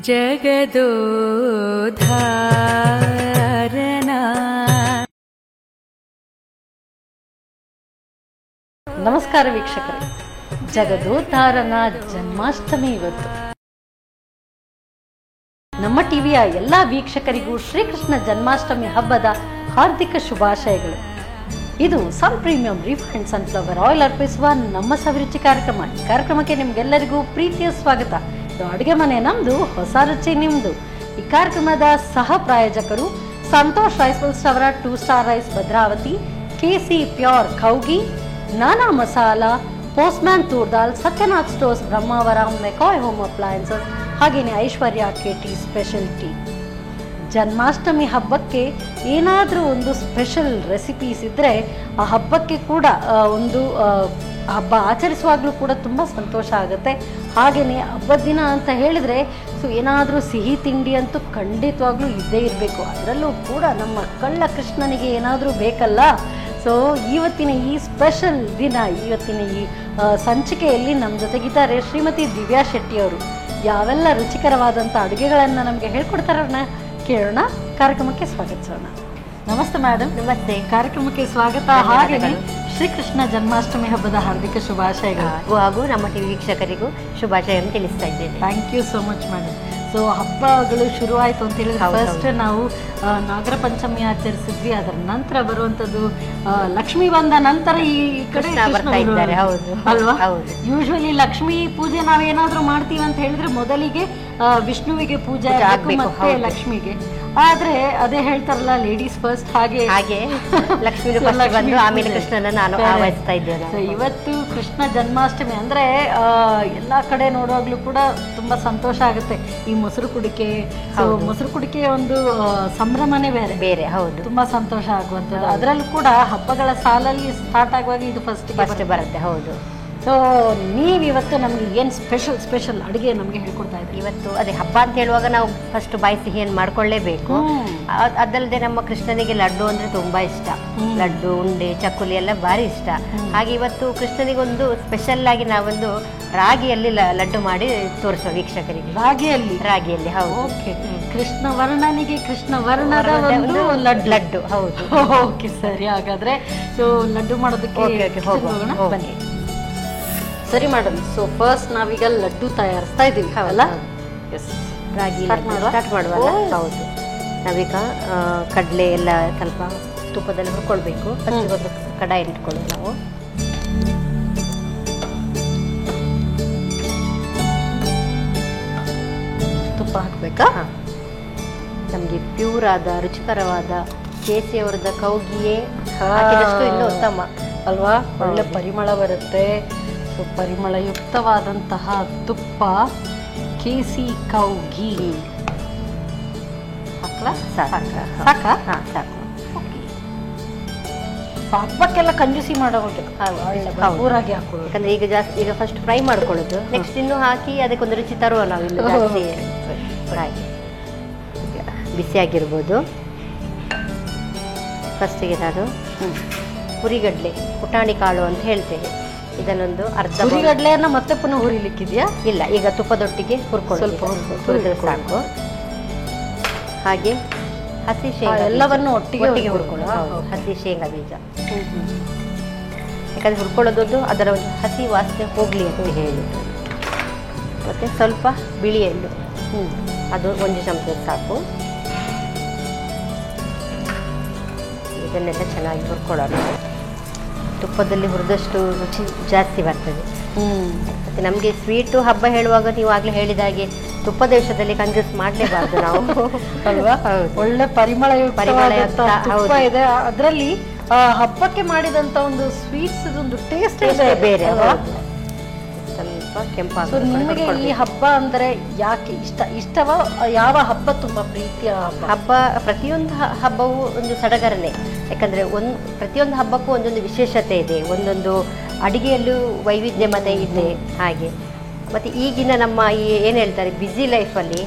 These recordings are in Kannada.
ಜಗದೋಧಾರನ. ನಮಸ್ಕಾರ ವೀಕ್ಷಕರೇ, ಜಗದೋದ್ಧಾರನ ಜನ್ಮಾಷ್ಟಮಿ ಇವತ್ತು. ನಮ್ಮ ಟಿವಿಯ ಎಲ್ಲಾ ವೀಕ್ಷಕರಿಗೂ ಶ್ರೀಕೃಷ್ಣ ಜನ್ಮಾಷ್ಟಮಿ ಹಬ್ಬದ ಹಾರ್ದಿಕ ಶುಭಾಶಯಗಳು. ಇದು ಸನ್ ಪ್ರೀಮಿಯಂ ರಿಫೈನ್ಡ್ ಸನ್ಫ್ಲವರ್ ಆಯಿಲ್ ಅರ್ಪಿಸುವ ನಮ್ಮ ಸವಿರುಚಿ ಕಾರ್ಯಕ್ರಮ. ಈ ಕಾರ್ಯಕ್ರಮಕ್ಕೆ ನಿಮ್ಗೆಲ್ಲರಿಗೂ ಪ್ರೀತಿಯ ಸ್ವಾಗತ. ಇದು ಅಡುಗೆ ಮನೆ ನಮ್ದು, ಹೊಸ ರುಚಿ ನಿಮ್ದು. ಈ ಕಾರ್ಯಕ್ರಮದ ಸಹ ಪ್ರಾಯೋಜಕರು ಸಂತೋಷ್ ರೈಸ್ ಮಿಲ್ಸ್ ಅವರ 2 ಸ್ಟಾರ್ ರೈಸ್ ಭದ್ರಾವತಿ, ಕೆಸಿ ಪ್ಯೂರ್ ಕೌಗಿ, Nana Masala, postman toor dal, Sathyanath stores Brahmavaram, McCoy home appliances, ಹಾಗೆಯೇ ಐಶ್ವರ್ಯ ಕೆಟಿ ಸ್ಪೆಷಲ್ ಟೀ. ಜನ್ಮಾಷ್ಟಮಿ ಹಬ್ಬಕ್ಕೆ ಏನಾದರೂ ಒಂದು ಸ್ಪೆಷಲ್ ರೆಸಿಪೀಸ್ ಇದ್ದರೆ ಆ ಹಬ್ಬಕ್ಕೆ ಕೂಡ ಒಂದು ಹಬ್ಬ ಆಚರಿಸುವಾಗಲೂ ಕೂಡ ತುಂಬ ಸಂತೋಷ ಆಗುತ್ತೆ. ಹಾಗೆಯೇ ಹಬ್ಬದ ದಿನ ಅಂತ ಹೇಳಿದರೆ ಏನಾದರೂ ಸಿಹಿ ತಿಂಡಿ ಅಂತೂ ಖಂಡಿತವಾಗ್ಲೂ ಇದ್ದೇ ಇರಬೇಕು. ಅದರಲ್ಲೂ ಕೂಡ ನಮ್ಮ ಕಳ್ಳ ಕೃಷ್ಣನಿಗೆ ಏನಾದರೂ ಬೇಕಲ್ಲ. ಸೊ ಇವತ್ತಿನ ಈ ಸ್ಪೆಷಲ್ ದಿನ, ಇವತ್ತಿನ ಈ ಸಂಚಿಕೆಯಲ್ಲಿ ನಮ್ಮ ಜೊತೆಗಿದ್ದಾರೆ ಶ್ರೀಮತಿ ದಿವ್ಯಾ ಶೆಟ್ಟಿ ಅವರು. ಯಾವೆಲ್ಲ ರುಚಿಕರವಾದಂಥ ಅಡುಗೆಗಳನ್ನು ನಮಗೆ ಹೇಳ್ಕೊಡ್ತಾರನ್ನ ಕೇಳೋಣ. ಕಾರ್ಯಕ್ರಮಕ್ಕೆ ಸ್ವಾಗತಿಸೋಣ. ನಮಸ್ತೆ ಮೇಡಮ್. ನಮಸ್ತೆ. ಕಾರ್ಯಕ್ರಮಕ್ಕೆ ಸ್ವಾಗತ. ಹಾಗೆ ಶ್ರೀಕೃಷ್ಣ ಜನ್ಮಾಷ್ಟಮಿ ಹಬ್ಬದ ಹಾರ್ದಿಕ ಶುಭಾಶಯಗಳು ಹಾಗೂ ನಮ್ಮ ಟಿವಿ ವೀಕ್ಷಕರಿಗೂ ಶುಭಾಶಯವನ್ನು ತಿಳಿಸ್ತಾ ಇದ್ದೇನೆ. Thank you so much madam. So ಹಬ್ಬಗಳು ಶುರುವಾಯಿತು ಅಂತ ಹೇಳಿದ್ರೆ ಫಸ್ಟ್ ನಾವು ನಾಗರ ಪಂಚಮಿ ಆಚರಿಸಿದ್ವಿ. ಅದರ ನಂತರ ಬರುವಂಥದ್ದು ಲಕ್ಷ್ಮಿ ಬಂದ ನಂತರ ಈ ಕಡೆ ಬರ್ತಾ ಇದ್ದಾರೆ. ಹೌದು ಅಲ್ವಾ? ಯೂಶ್ವಲಿ ಲಕ್ಷ್ಮೀ ಪೂಜೆ ನಾವೇನಾದ್ರೂ ಮಾಡ್ತೀವಿ ಅಂತ ಹೇಳಿದ್ರೆ ಮೊದಲಿಗೆ ವಿಷ್ಣುವಿಗೆ ಪೂಜೆ ಮತ್ತೆ ಲಕ್ಷ್ಮಿಗೆ. ಆದ್ರೆ ಅದೇ ಹೇಳ್ತಾರಲ್ಲ, ಲೇಡೀಸ್ ಫಸ್ಟ್. ಹಾಗೆ ಲಕ್ಷ್ಮಿ ಬಂದು ಆಮೇಲೆ ಕೃಷ್ಣನ ನಾನು ಆವಹಿಸ್ತಾ ಇದ್ದೇನೆ. ಇವತ್ತು ಕೃಷ್ಣ ಜನ್ಮಾಷ್ಟಮಿ ಅಂದ್ರೆ ಎಲ್ಲಾ ಕಡೆ ನೋಡುವಾಗ್ಲೂ ಕೂಡ ತುಂಬಾ ಸಂತೋಷ ಆಗುತ್ತೆ. ಈ ಮೊಸರು ಕುಡಿಕೆ, ಮೊಸರು ಕುಡಿಕೆ ಒಂದು ಸಂಭ್ರಮನೇ ಬೇರೆ. ಹೌದು, ತುಂಬಾ ಸಂತೋಷ ಆಗುವಂಥದ್ದು. ಅದರಲ್ಲೂ ಕೂಡ ಹಬ್ಬಗಳ ಸಾಲಲ್ಲಿ ಸ್ಟಾರ್ಟ್ ಆಗುವಾಗ ಇದು ಫಸ್ಟ್ ಬರುತ್ತೆ. ಹೌದು. ಸೊ ನೀವಿವತ್ತು ನಮ್ಗೆ ಏನು ಸ್ಪೆಷಲ್ ಅಡುಗೆ ನಮಗೆ ಹೇಳ್ಕೊಡ್ತಾ ಇದ್ದೀವಿ ಇವತ್ತು? ಅದೇ ಹಬ್ಬ ಅಂತ ಹೇಳುವಾಗ ನಾವು ಫಸ್ಟ್ ಬಾಯಿ ಸಿಹಿಯನ್ನು ಮಾಡ್ಕೊಳ್ಳೇಬೇಕು. ಅದಲ್ಲದೆ ನಮ್ಮ ಕೃಷ್ಣನಿಗೆ ಲಡ್ಡು ಅಂದ್ರೆ ತುಂಬಾ ಇಷ್ಟ. ಲಡ್ಡು, ಉಂಡೆ, ಚಕ್ಕುಲಿ ಎಲ್ಲ ಭಾರಿ ಇಷ್ಟ. ಹಾಗೆ ಇವತ್ತು ಕೃಷ್ಣನಿಗೊಂದು ಸ್ಪೆಷಲ್ ಆಗಿ ನಾವೊಂದು ರಾಗಿಯಲ್ಲಿ ಲಡ್ಡು ಮಾಡಿ ತೋರಿಸುವ ವೀಕ್ಷಕರಿಗೆ. ರಾಗಿಯಲ್ಲಿ ಹೌದು. ಓಕೆ. ಕೃಷ್ಣ ವರ್ಣನಿಗೆ ಕೃಷ್ಣ ವರ್ಣದ ಒಂದು ಲಡ್ಡು. ಹೌದು. ಓಕೆ, ಸರಿ. ಹಾಗಾದ್ರೆ ಸೊ ಲಡ್ಡು ಮಾಡೋದಕ್ಕೆ ಹೋಗೋಣ, ಬನ್ನಿ. ಸರಿ ಮೇಡಮ್. ಸೊ ಫಸ್ಟ್ ನಾವೀಗ ಲಡ್ಡು ತಯಾರಿಸ್ತಾ ಇದ್ದೀವಿ ಅಲ್ಲ? ಎಸ್, ರಾಗಿ ಸ್ಟಾರ್ಟ್ ಮಾಡುವ. ಹೌದು. ನಾವೀಗ ಕಡಲೆ ಎಲ್ಲ ಸ್ವಲ್ಪ ತುಪ್ಪದಲ್ಲಿ ಹುರ್ಕೊಳ್ಬೇಕು. ಫಸ್ಟ್ ಒಂದು ಕಡಾಯಿ ಇಟ್ಕೊಳ್ಳೋದು ನಾವು. ತುಪ್ಪ ಹಾಕ್ಬೇಕಾ? ನಮಗೆ ಪ್ಯೂರ್ ಆದ ರುಚಿಕರವಾದ ಕೇಸಿಯವರದ ಕೌಗಿಯೇ ಹಾಕಿದಷ್ಟು ಇನ್ನೂ ಉತ್ತಮ ಅಲ್ವಾ? ಒಳ್ಳೆ ಪರಿಮಳ ಬರುತ್ತೆ. ಸೊ ಪರಿಮಳಯುಕ್ತವಾದಂತಹ ತುಪ್ಪ, ಕೇಸಿ ಕೌಗಿ ಹಾಕ್ಲಾ? ಸಾಕಾ? ಸಾಕು. ಹಬ್ಬಕ್ಕೆಲ್ಲ ಕಂಜೂಸಿ ಮಾಡೋದು ಊರಾಗಿ ಹಾಕೊಳ್ಳೋದು. ಯಾಕಂದ್ರೆ ಈಗ ಫಸ್ಟ್ ಫ್ರೈ ಮಾಡ್ಕೊಳ್ಳೋದು, ನೆಕ್ಸ್ಟ್ ಇನ್ನು ಹಾಕಿ ಅದಕ್ಕೊಂದು ರುಚಿ ತರುವ ನಾವು ಇಲ್ಲಿ ಹಾಗೆ. ಬಿಸಿಯಾಗಿರ್ಬೋದು. ಫಸ್ಟಿಗೆ ನಾನು ಹುರಿಗಡ್ಲೆ, ಪುಟಾಣಿ ಕಾಳು ಅಂತ ಹೇಳ್ತೇವೆ, ಇದನ್ನೊಂದು ಅರ್ಧ. ಹುರಿಗಡ್ಲೆಯನ್ನ ಮತ್ತೆ ಪುನಃ ಹುರಿಲಿಕ್ಕಿದೆಯಾ? ಇಲ್ಲ, ಈಗ ತುಪ್ಪದೊಟ್ಟಿಗೆ ಹುರ್ಕೊಳ್ಳಿ, ಹುರಿದ್ರೆ ಸಾಕು. ಹಾಗೆ ಹಸಿ ಶೇಂಗಾ ಎಲ್ಲವನ್ನು ಒಟ್ಟಿಗೆ ಹುರ್ಕೊಳ್ಳೋದು. ಹಸಿ ಶೇಂಗಾ ಬೀಜ, ಯಾಕಂದ್ರೆ ಹುರ್ಕೊಳ್ಳೋದೊಂದು ಅದರ ಒಂದು ಹಸಿ ವಾಸನೆ ಹೋಗ್ಲಿ ಅಂತ ಹೇಳಿ. ಮತ್ತೆ ಸ್ವಲ್ಪ ಬಿಳಿ ಎಳ್ಳು, ಅದು 1 ಚಮಚ ಸಾಕು. ಇದನ್ನೆಲ್ಲ ಚೆನ್ನಾಗಿ ಹುರ್ಕೊಳ್ಳೋಣ. ತುಪ್ಪದಲ್ಲಿ ಹುರಿದಷ್ಟು ರುಚಿ ಜಾಸ್ತಿ ಬರ್ತದೆ. ಮತ್ತೆ ನಮಗೆ ಸ್ವೀಟು ಹಬ್ಬ ಹೇಳುವಾಗ ನೀವು ಆಗ್ಲೇ ಹೇಳಿದ ಹಾಗೆ ತುಪ್ಪದ ವಿಷಯದಲ್ಲಿ ಕಂಜೂಸ್ ಮಾಡಲೇಬಾರ್ದು ನಾವು ಅಲ್ವಾ? ಒಳ್ಳೆ ಪರಿಮಳ ಇದೆ ಅದರಲ್ಲಿ. ಹಬ್ಬಕ್ಕೆ ಮಾಡಿದಂತ ಒಂದು ಸ್ವೀಟ್ಸ್ ಒಂದು ಟೇಸ್ಟ್ ಬೇರೆ. ಸ್ವಲ್ಪ ಕೆಂಪಾಗ. ನಿಮಗೆ ಈ ಹಬ್ಬ ಅಂದ್ರೆ ಯಾಕೆ ಇಷ್ಟವ? ಯಾವ ಹಬ್ಬ ತುಂಬಾ ಪ್ರೀತಿಯ ಹಬ್ಬ? ಪ್ರತಿಯೊಂದು ಹಬ್ಬವೂ ಒಂದು ಸಡಗರನೆ. ಯಾಕಂದ್ರೆ ಪ್ರತಿಯೊಂದು ಹಬ್ಬಕ್ಕೂ ಒಂದೊಂದು ವಿಶೇಷತೆ ಇದೆ, ಒಂದೊಂದು ಅಡಿಗೆಯಲ್ಲೂ ವೈವಿಧ್ಯಮತೆ ಇದೆ. ಹಾಗೆ ಮತ್ತೆ ಈಗಿನ ನಮ್ಮ ಏನ್ ಹೇಳ್ತಾರೆ ಬ್ಯುಸಿ ಲೈಫಲ್ಲಿ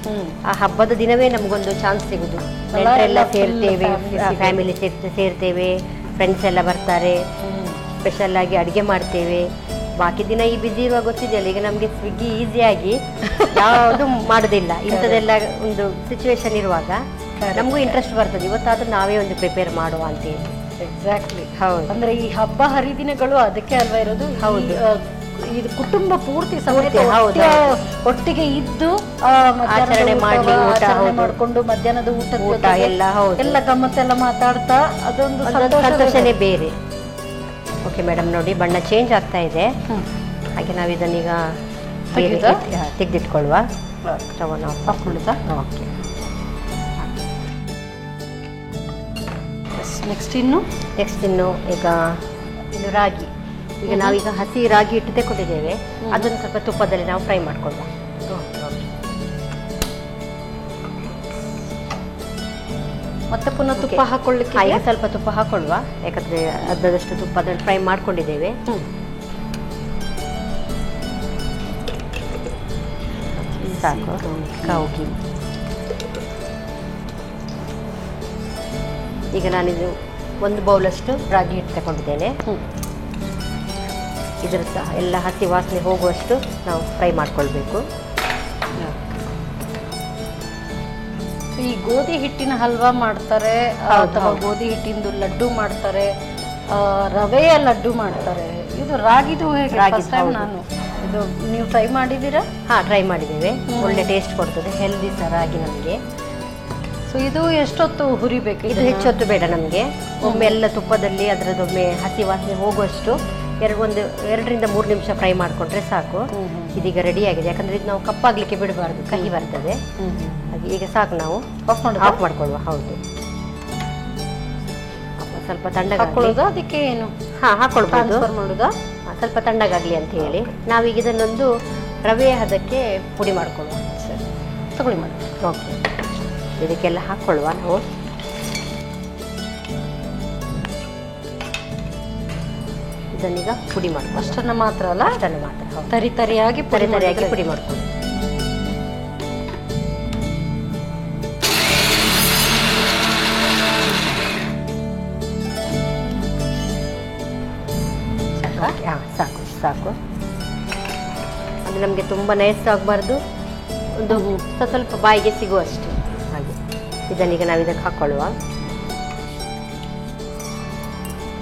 ಆ ಹಬ್ಬದ ದಿನವೇ ನಮಗೊಂದು ಚಾನ್ಸ್ ಸಿಗುದು. ನೆಂಟರೆಲ್ಲ ಸೇರ್ತೇವೆ, ಫ್ಯಾಮಿಲಿ ಸೇರ್ತೇವೆ, ಫ್ರೆಂಡ್ಸ್ ಎಲ್ಲ ಬರ್ತಾರೆ, ಸ್ಪೆಷಲ್ ಆಗಿ ಅಡುಗೆ ಮಾಡ್ತೇವೆ, ಬಾಕಿ ದಿನ ಈ ಬಿಸಿ ಇರುವಾಗ ಗೊತ್ತಿದೆಯಲ್ಲ, ಈಗ ನಮಗೆ ಸ್ವಿಗ್ಗಿ ಈಸಿಯಾಗಿ ಯಾವುದು ಮಾಡೋದಿಲ್ಲ. ಇಂಥದ್ದೆಲ್ಲ ಒಂದು ಸಿಚುವೇಶನ್ ಇರುವಾಗ ನಮಗೂ ಇಂಟ್ರೆಸ್ಟ್ ಬರ್ತದೆ, ಇವತ್ತಾದ್ರೂ ನಾವೇ ಒಂದು ಪ್ರಿಪೇರ್ ಮಾಡುವ ಅಂತೇಳಿ. ಎಕ್ಸಾಕ್ಟ್ಲಿ. ಹೌದು. ಅಂದ್ರೆ ಈ ಹಬ್ಬ ಹರಿದಿನಗಳು ಅದಕ್ಕೆ ಅಲ್ವಾ ಇರೋದು. ಹೌದು. ಇದು ಕುಟುಂಬ ಪೂರ್ತಿ ಸಮೇತ ಒಟ್ಟಿಗೆ ಇದ್ದು ಆಚರಣೆ ಮಾಡಿ ಆಚರಣೆ ಮಾಡ್ಕೊಂಡು ಮಧ್ಯಾಹ್ನದ ಊಟ ಎಲ್ಲ ಎಲ್ಲ ಗಮ್ಮತ್ತೆಲ್ಲ ಮಾತಾಡ್ತಾ ಅದೊಂದು ಸಂತೋಷನೇ ಬೇರೆ. ಓಕೆ ಮೇಡಮ್, ನೋಡಿ ಬಣ್ಣ ಚೇಂಜ್ ಆಗ್ತಾ ಇದೆ. ಹಾಗೆ ನಾವು ಇದನ್ನೀಗ ತೆಗೆದಿಟ್ಕೊಳ್ಳುವ. ಸ್ಟವನ್ನು ಆಫ್ ಹಾಕೊಳ್ಳುತ್ತಾ? ಓಕೆ. ನೆಕ್ಸ್ಟ್ ಇನ್ನು ಈಗ ಇನ್ನು ರಾಗಿ. ಈಗ ನಾವೀಗ ಹಸಿ ರಾಗಿ ಹಿಟ್ಟು ತೆಕೊಂಡಿದ್ದೇವೆ, ಅದನ್ನು ಸ್ವಲ್ಪ ತುಪ್ಪದಲ್ಲಿ ನಾವು ಫ್ರೈ ಮಾಡ್ಕೊಳ್ಳುವ. ಮತ್ತೆ ಪುನಃ ತುಪ್ಪ ಹಾಕೊಳ್ಳಿಕ್ಕೆ ಈಗ ಸ್ವಲ್ಪ ತುಪ್ಪ ಹಾಕೊಳ್ಳುವ, ಯಾಕಂದ್ರೆ ಅರ್ಧದಷ್ಟು ತುಪ್ಪ ಅದನ್ನು ಫ್ರೈ ಮಾಡ್ಕೊಂಡಿದ್ದೇವೆ. ಸಾಕು. ಕೌಗಿ. ಈಗ ನಾನಿದು 1 ಬೌಲಷ್ಟು ರಾಗಿ ಹಿಟ್ಟು ತಗೊಂಡಿದ್ದೇನೆ. ಇದ್ರ ಸಹ ಎಲ್ಲ ಹಸಿ ವಾಸನೆ ಹೋಗುವಷ್ಟು ನಾವು ಫ್ರೈ ಮಾಡ್ಕೊಳ್ಬೇಕು. ಈ ಗೋಧಿ ಹಿಟ್ಟಿನ ಹಲ್ವಾ ಮಾಡ್ತಾರೆ, ಅಥವಾ ಗೋಧಿ ಹಿಟ್ಟಿಂದು ಲಡ್ಡು ಮಾಡ್ತಾರೆ, ರವೆಯ ಲಡ್ಡು ಮಾಡ್ತಾರೆ. ಇದು ರಾಗಿದು ಹೇಗೆ? ನಾನು ಇದು ನೀವು ಟ್ರೈ ಮಾಡಿದ್ದೀರಾ? ಟ್ರೈ ಮಾಡಿದ್ದೇವೆ. ಒಳ್ಳೆ ಟೇಸ್ಟ್ ಕೊಡ್ತದೆ, ಹೆಲ್ದಿ ಸಹ ರಾಗಿ ನಮಗೆ. ಸೊ ಇದು ಎಷ್ಟೊತ್ತು ಹುರಿಬೇಕು? ಇದು ಹೆಚ್ಚೊತ್ತು ಬೇಡ ನಮಗೆ. ಒಮ್ಮೆ ಎಲ್ಲ ತುಪ್ಪದಲ್ಲಿ ಅದರದೊಮ್ಮೆ ಹಸಿ ವಾಸನೆ ಹೋಗುವಷ್ಟು 2ರಿಂದ 3 ನಿಮಿಷ ಫ್ರೈ ಮಾಡಿಕೊಂಡ್ರೆ ಸಾಕು. ಇದೀಗ ರೆಡಿ ಆಗಿದೆ, ಯಾಕಂದ್ರೆ ಇದು ನಾವು ಕಪ್ಪಾಗ್ಲಿಕ್ಕೆ ಬಿಡಬಾರ್ದು, ಕಹಿ ಬರ್ತದೆ. ಹಾಗೆ ಈಗ ಸಾಕು, ನಾವು ಆಫ್ ಮಾಡ್ಕೊಳ್ಳುವ. ಹೌದು. ಸ್ವಲ್ಪ ತಣ್ಣಗಾಗ್ಲಿ. ಅದಕ್ಕೆ ಏನು ಹಾಕೊಳ್ಬೋದು. ಸ್ವಲ್ಪ ತಣ್ಣಗಾಗ್ಲಿ ಅಂತ ಹೇಳಿ ನಾವೀಗ ಇದನ್ನೊಂದು ರವೆ ಹದಕ್ಕೆ ಪುಡಿ ಮಾಡ್ಕೊಳ್ಳುವ. ತಗೊಳ್ಳಿ ಮಾಡಿ. ಓಕೆ, ಇದಕ್ಕೆಲ್ಲ ಹಾಕ್ಕೊಳ್ಳುವ ನಾವು. ಇದನ್ನೀಗ ಪುಡಿ ಮಾಡ್ಕೊಳ್ಳಿ. ಅಷ್ಟನ್ನು ಮಾತ್ರ ಅಲ್ಲ? ಅಷ್ಟನ್ನು ಮಾತ್ರ. ತರಿಯಾಗಿ ಪುಡಿ ಮಾಡ್ಕೊಳ್ಳಿ. ಸಾಕು. ಅಂದರೆ ನಮಗೆ ತುಂಬ ನೈಸ್ ಆಗಬಾರ್ದು, ಒಂದು ಸ್ವಲ್ಪ ಬಾಯಿಗೆ ಸಿಗುವಷ್ಟು. ಹಾಗೆ ಇದನ್ನೀಗ ನಾವು ಇದಕ್ಕೆ ಹಾಕ್ಕೊಳ್ಳುವ.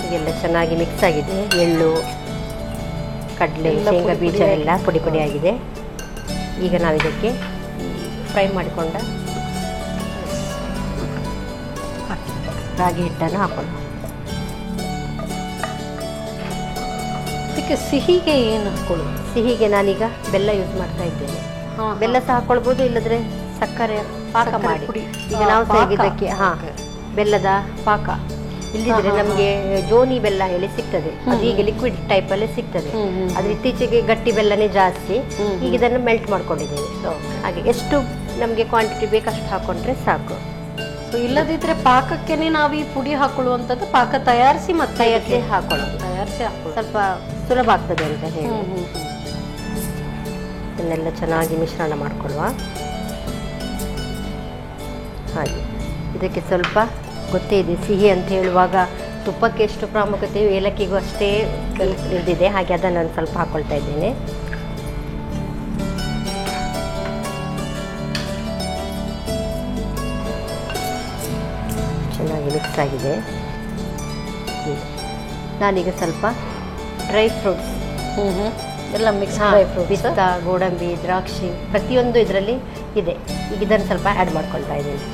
ಈಗೆಲ್ಲ ಚೆನ್ನಾಗಿ ಮಿಕ್ಸ್ ಆಗಿದೆ. ಎಳ್ಳು, ಕಡಲೆ, ಶೇಂಗಾ ಬೀಜ ಎಲ್ಲ ಪುಡಿ ಆಗಿದೆ. ಈಗ ನಾವು ಇದಕ್ಕೆ ಫ್ರೈ ಮಾಡಿಕೊಂಡ ರಾಗಿ ಹಿಟ್ಟನ್ನು ಹಾಕೊಳ್ಳುವ. ಇದಕ್ಕೆ ಸಿಹಿಗೆ ಏನು ಹಾಕೊಳ್ಳೋದು? ಸಿಹಿಗೆ ನಾನೀಗ ಬೆಲ್ಲ ಯೂಸ್ ಮಾಡ್ತಾ ಇದ್ದೇನೆ. ಬೆಲ್ಲ ಸಹ ಹಾಕೊಳ್ಬೋದು, ಇಲ್ಲದ್ರೆ ಸಕ್ಕರೆ ಪಾಕ ಮಾಡಿ. ಈಗ ನಾವು ಸಹ ಇದಕ್ಕೆ ಬೆಲ್ಲದ ಪಾಕ ಇಲ್ಲಿದ್ರೆ ನಮಗೆ ಜೋನಿ ಬೆಲ್ಲ ಹೇಳಿ ಸಿಗ್ತದೆ. ಅದು ಈಗ ಲಿಕ್ವಿಡ್ ಟೈಪ್ ಅಲ್ಲಿ ಸಿಗ್ತದೆ. ಅದು ಇತ್ತೀಚೆಗೆ ಗಟ್ಟಿ ಬೆಲ್ಲನೇ ಜಾಸ್ತಿ. ಈಗ ಇದನ್ನು ಮೆಲ್ಟ್ ಮಾಡ್ಕೊಂಡಿದ್ದೇವೆ. ಹಾಗೆ ಎಷ್ಟು ನಮಗೆ ಕ್ವಾಂಟಿಟಿ ಬೇಕಷ್ಟು ಹಾಕೊಂಡ್ರೆ ಸಾಕು. ಸೊ ಇಲ್ಲದಿದ್ರೆ ಪಾಕಕ್ಕೇನೆ ನಾವು ಈ ಪುಡಿ ಹಾಕೊಳ್ಳುವಂಥದ್ದು, ಪಾಕ ತಯಾರಿಸಿ ಮತ್ತೆ ಹಾಕೊಳ್ಳೋದು. ಸ್ವಲ್ಪ ಸುಲಭ ಆಗ್ತದೆ ಅಂತ ಹೇಳಿ ಇದನ್ನೆಲ್ಲ ಚೆನ್ನಾಗಿ ಮಿಶ್ರಣ ಮಾಡ್ಕೊಳ್ಳುವ. ಹಾಗೆ ಇದಕ್ಕೆ ಸ್ವಲ್ಪ ಗೊತ್ತೇ ಇದೆ, ಸಿಹಿ ಅಂತ ಹೇಳುವಾಗ ತುಪ್ಪಕ್ಕೆ ಎಷ್ಟು ಪ್ರಾಮುಖ್ಯತೆ ಏಲಕ್ಕಿಗೂ ಅಷ್ಟೇ ಇದಿದೆ. ಹಾಗೆ ಅದನ್ನು ನಾನು ಸ್ವಲ್ಪ ಹಾಕೊಳ್ತಾ ಇದ್ದೇನೆ. ಚೆನ್ನಾಗಿ ಮಿಕ್ಸ್ ಆಗಿದೆ. ನಾನೀಗ ಸ್ವಲ್ಪ ಡ್ರೈ ಫ್ರೂಟ್ಸ್ ಎಲ್ಲ ಮಿಕ್ಸ್ ಡ್ರೈ ಫ್ರೂಟ್ಸ್, ಪಿಸ್ತಾ, ಗೋಡಂಬಿ, ದ್ರಾಕ್ಷಿ ಪ್ರತಿಯೊಂದು ಇದರಲ್ಲಿ ಇದೆ. ಈಗ ಇದನ್ನು ಸ್ವಲ್ಪ ಆ್ಯಡ್ ಮಾಡ್ಕೊಳ್ತಾ ಇದ್ದೀನಿ.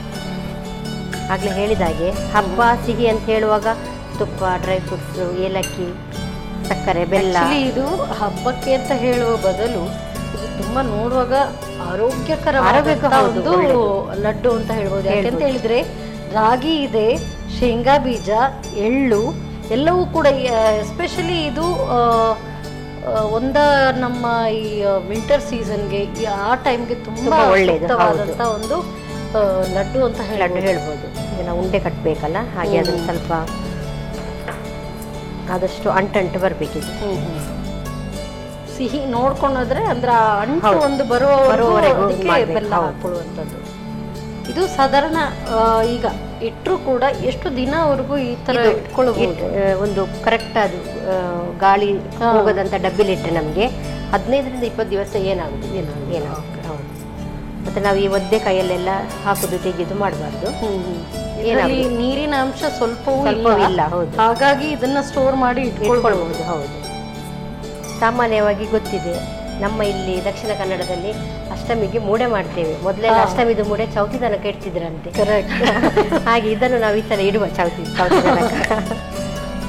ಆಗಲೇ ಹೇಳಿದಾಗೆ ಹಬ್ಬ ಸಿಹಿ ಅಂತ ಹೇಳುವಾಗ ತುಪ್ಪ, ಡ್ರೈ ಫ್ರೂಟ್ಸು, ಏಲಕ್ಕಿ, ಸಕ್ಕರೆ, ಬೆಲ್ಲ. ಇದು ಹಬ್ಬಕ್ಕೆ ಅಂತ ಹೇಳುವ ಬದಲು ಇದು ತುಂಬ ನೋಡುವಾಗ ಆರೋಗ್ಯಕರ ಒಂದು ಲಡ್ಡು ಅಂತ ಹೇಳ್ಬೋದು. ಯಾಕೆಂತ ಹೇಳಿದ್ರೆ ರಾಗಿ ಇದೆ, ಶೇಂಗಾ ಬೀಜ, ಎಳ್ಳು ಎಲ್ಲವೂ ಕೂಡ. ಎಸ್ಪೆಷಲಿ ಇದು ನಮ್ಮ ಈ ವಿಂಟರ್ ಸೀಸನ್ಗೆ, ಆ ಟೈಮ್ಗೆ ತುಂಬಾ ಒಳ್ಳೆಯದಾದಂಥ ಒಂದು ಲಡ್ಡು ಅಂತ ಹೇಳ್ಬೋದು. ಈಗ ನಾವು ಉಂಡೆ ಕಟ್ಟಬೇಕಲ್ಲ, ಹಾಗೆ ಅದನ್ನು ಸ್ವಲ್ಪ ಆದಷ್ಟು ಅಂಟು ಬರಬೇಕಿದೆ. ಸಿಹಿ ನೋಡ್ಕೊಂಡ್ರೆ ಅಂದ್ರೆ ಅಂಟು ಒಂದು ಬರುವವರೆಗೂ ಬೆಲ್ಲ ಹಾಕೊಳ್ಳುವಂಥದ್ದು. ಇದು ಸಾಧಾರಣ ಈಗ ಇಟ್ಟರು ಕೂಡ ಎಷ್ಟು ದಿನವರೆಗೂ ಈ ತರ ಇಟ್ಕೊಳ್ಬಹುದು? ಒಂದು ಕರೆಕ್ಟ್ ಅದು ಗಾಳಿ ಹೋಗೋದಂತ ಡಬ್ಬಿಲಿಟ್ಟರೆ ನಮಗೆ 15ರಿಂದ 20 ದಿವಸ ಏನಾಗುದು. ಹೌದು. ಮತ್ತೆ ನಾವು ಈ ಒದ್ದೆ ಕೈಯಲ್ಲೆಲ್ಲ ಹಾಕುದು ತೆಗೆದು ಮಾಡಬಾರ್ದು. ನೀರಿನ ಅಂಶ ಸ್ವಲ್ಪವೂ ಇಲ್ಲ. ಹೌದು. ಹಾಗಾಗಿ ಇದನ್ನ ಸ್ಟೋರ್ ಮಾಡಿ ಇಟ್ಕೊಳ್ಬಹುದು. ಹೌದು. ಸಾಮಾನ್ಯವಾಗಿ ಗೊತ್ತಿದೆ, ನಮ್ಮ ಇಲ್ಲಿ ದಕ್ಷಿಣ ಕನ್ನಡದಲ್ಲಿ ಅಷ್ಟಮಿಗೆ ಮೂಡೆ ಮಾಡ್ತೇವೆ. ಮೊದಲೆಲ್ಲ ಅಷ್ಟಮಿದು ಮೂಡೆ ಚೌತಿ ತನಕ ಇಡ್ತಿದ್ರಂತೆ. ಕರೆಕ್ಟ್. ಹಾಗೆ ಇದನ್ನು ನಾವು ಈ ಸಲ ಇಡುವ ಚೌತಿ ತನಕ.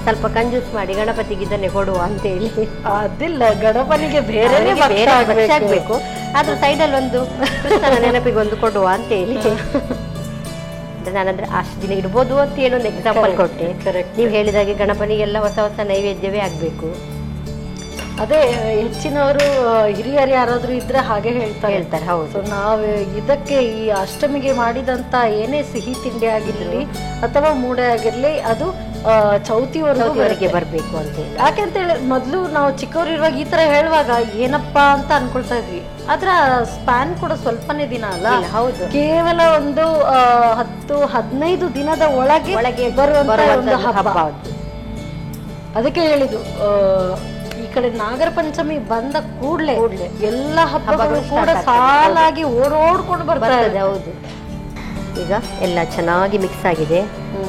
ಸ್ವಲ್ಪ ಕಂಜೂಸ್ ಮಾಡಿ ಗಣಪತಿಗೆ ಇದನ್ನೇ ಕೊಡುವ ಅಂತ ಹೇಳಿ. ಅದಿಲ್ಲ, ಗಣಪನಿಗೆ ಬೇರೆ ಆಗ್ಬೇಕು, ಆದ್ರೂ ಸೈಡಲ್ಲಿ ಒಂದು ಕೃಷ್ಣನ ನೆನಪಿಗೆ ಒಂದು ಕೊಡುವ ಅಂತ ಹೇಳಿ. ನಾನಂದ್ರೆ ಅಷ್ಟು ದಿನ ಇಡ್ಬೋದು ಅಂತ ಹೇಳಿ ಒಂದು ಎಕ್ಸಾಂಪಲ್ ಕೊಟ್ಟೆ. ನೀವು ಹೇಳಿದಾಗೆ ಗಣಪನಿಗೆಲ್ಲ ಹೊಸ ಹೊಸ ನೈವೇದ್ಯವೇ ಆಗ್ಬೇಕು. ಅದೇ ಹೆಚ್ಚಿನವರು ಹಿರಿಯರು ಯಾರಾದ್ರೂ ಇದ್ರೆ ಹಾಗೆ ಹೇಳ್ತಾರೆ. ಹೌದು. ನಾವು ಇದಕ್ಕೆ ಈ ಅಷ್ಟಮಿಗೆ ಮಾಡಿದಂತ ಏನೇ ಸಿಹಿ ತಿಂಡಿ ಆಗಿರ್ಲಿ ಅಥವಾ ಮೂಡೆ ಆಗಿರ್ಲಿ ಅದು ಚೌತಿವರೆಗೆ ಬರ್ಬೇಕು ಅಂತ ಹೇಳಿ. ಯಾಕೆಂತ ಹೇಳಿ ಮೊದ್ಲು ನಾವು ಚಿಕ್ಕವರಿರುವಾಗ ಈ ತರ ಹೇಳುವಾಗ ಏನಪ್ಪಾ ಅಂತ ಅನ್ಕೊಳ್ತಾ ಇದ್ವಿ. ಆದ್ರ ಸ್ಪ್ಯಾನ್ ಕೂಡ ಸ್ವಲ್ಪನೇ ದಿನ ಅಲ್ಲ. ಹೌದು. ಕೇವಲ ಒಂದು 10-15 ದಿನದ ಒಳಗೆ ಬರುವಂತ ಒಂದು ಹಬ್ಬ. ಅದಕ್ಕೆ ಹೇಳಿದ್ದು ಈ ಕಡೆ ನಾಗರ ಪಂಚಮಿ ಬಂದ ಕೂಡ್ಲೆ ಎಲ್ಲ ಹಬ್ಬಗಳು ಕೂಡ ಸಾಲಾಗಿ ಓಡೋಡ್ಕೊಂಡು ಬರ್ತದೆ. ಹೌದು. ಈಗ ಎಲ್ಲ ಚೆನ್ನಾಗಿ ಮಿಕ್ಸ್ ಆಗಿದೆ.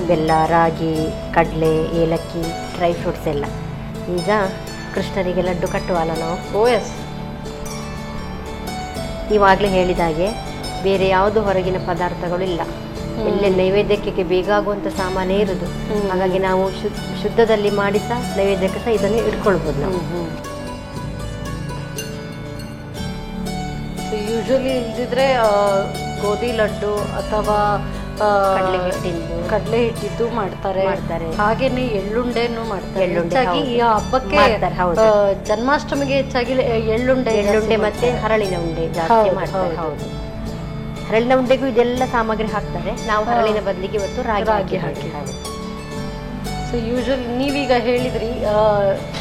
ಬೆಲ್ಲ, ರಾಗಿ, ಕಡಲೆ, ಏಲಕ್ಕಿ, ಡ್ರೈ ಫ್ರೂಟ್ಸ್ ಎಲ್ಲ. ಈಗ ಕೃಷ್ಣನಿಗೆ ಲಡ್ಡು ಕಟ್ಟುವಲ್ಲ ನಾವು. ಓಎಸ್. ನೀವಾಗಲೇ ಹೇಳಿದಾಗೆ ಬೇರೆ ಯಾವುದು ಹೊರಗಿನ ಪದಾರ್ಥಗಳು ಇಲ್ಲ. ಎಲ್ಲೇ ನೈವೇದ್ಯಕ್ಕೆ ಬೇಕಾಗುವಂಥ ಸಾಮಾನೇ ಇರುದು. ಹಾಗಾಗಿ ನಾವು ಶುದ್ಧದಲ್ಲಿ ಮಾಡಿ ಸಹ ನೈವೇದ್ಯಕ್ಕೆ ಸಹ ಇದನ್ನು ಇಟ್ಕೊಳ್ಬೋದು ನಾವು. ಯೂಶಲಿ ಇಲ್ದಿದ್ರೆ ಗೋಧಿ ಲಡ್ಡು ಅಥವಾ ಕಡಲೆ ಹಿಟ್ಟಿದ್ದು ಮಾಡ್ತಾರೆ. ಹಾಗೇನೆ ಎಳ್ಳುಂಡೆನು ಮಾಡ್ತಾರೆ. ಹೆಚ್ಚಾಗಿ ಈ ಹಬ್ಬಕ್ಕೆ ಜನ್ಮಾಷ್ಟಮಿಗೆ ಹೆಚ್ಚಾಗಿ ಎಳ್ಳುಂಡೆ ಮತ್ತೆ ಹರಳಿನ ಉಂಡೆ ಜಾಸ್ತಿ ಮಾಡ್ತಾರೆ. ಹೌದು. ಹರಳಿನ ಉಂಡೆಗೂ ಇದೆಲ್ಲ ಸಾಮಗ್ರಿ ಹಾಕ್ತಾರೆ. ನಾವು ಹರಳಿನ ಬದಲಿಗೆ ಇವತ್ತು ರಾಗಿ ಹಾಕಿ. ಸೊ ಯೂಶಲಿ ನೀವೀಗ ಹೇಳಿದ್ರಿ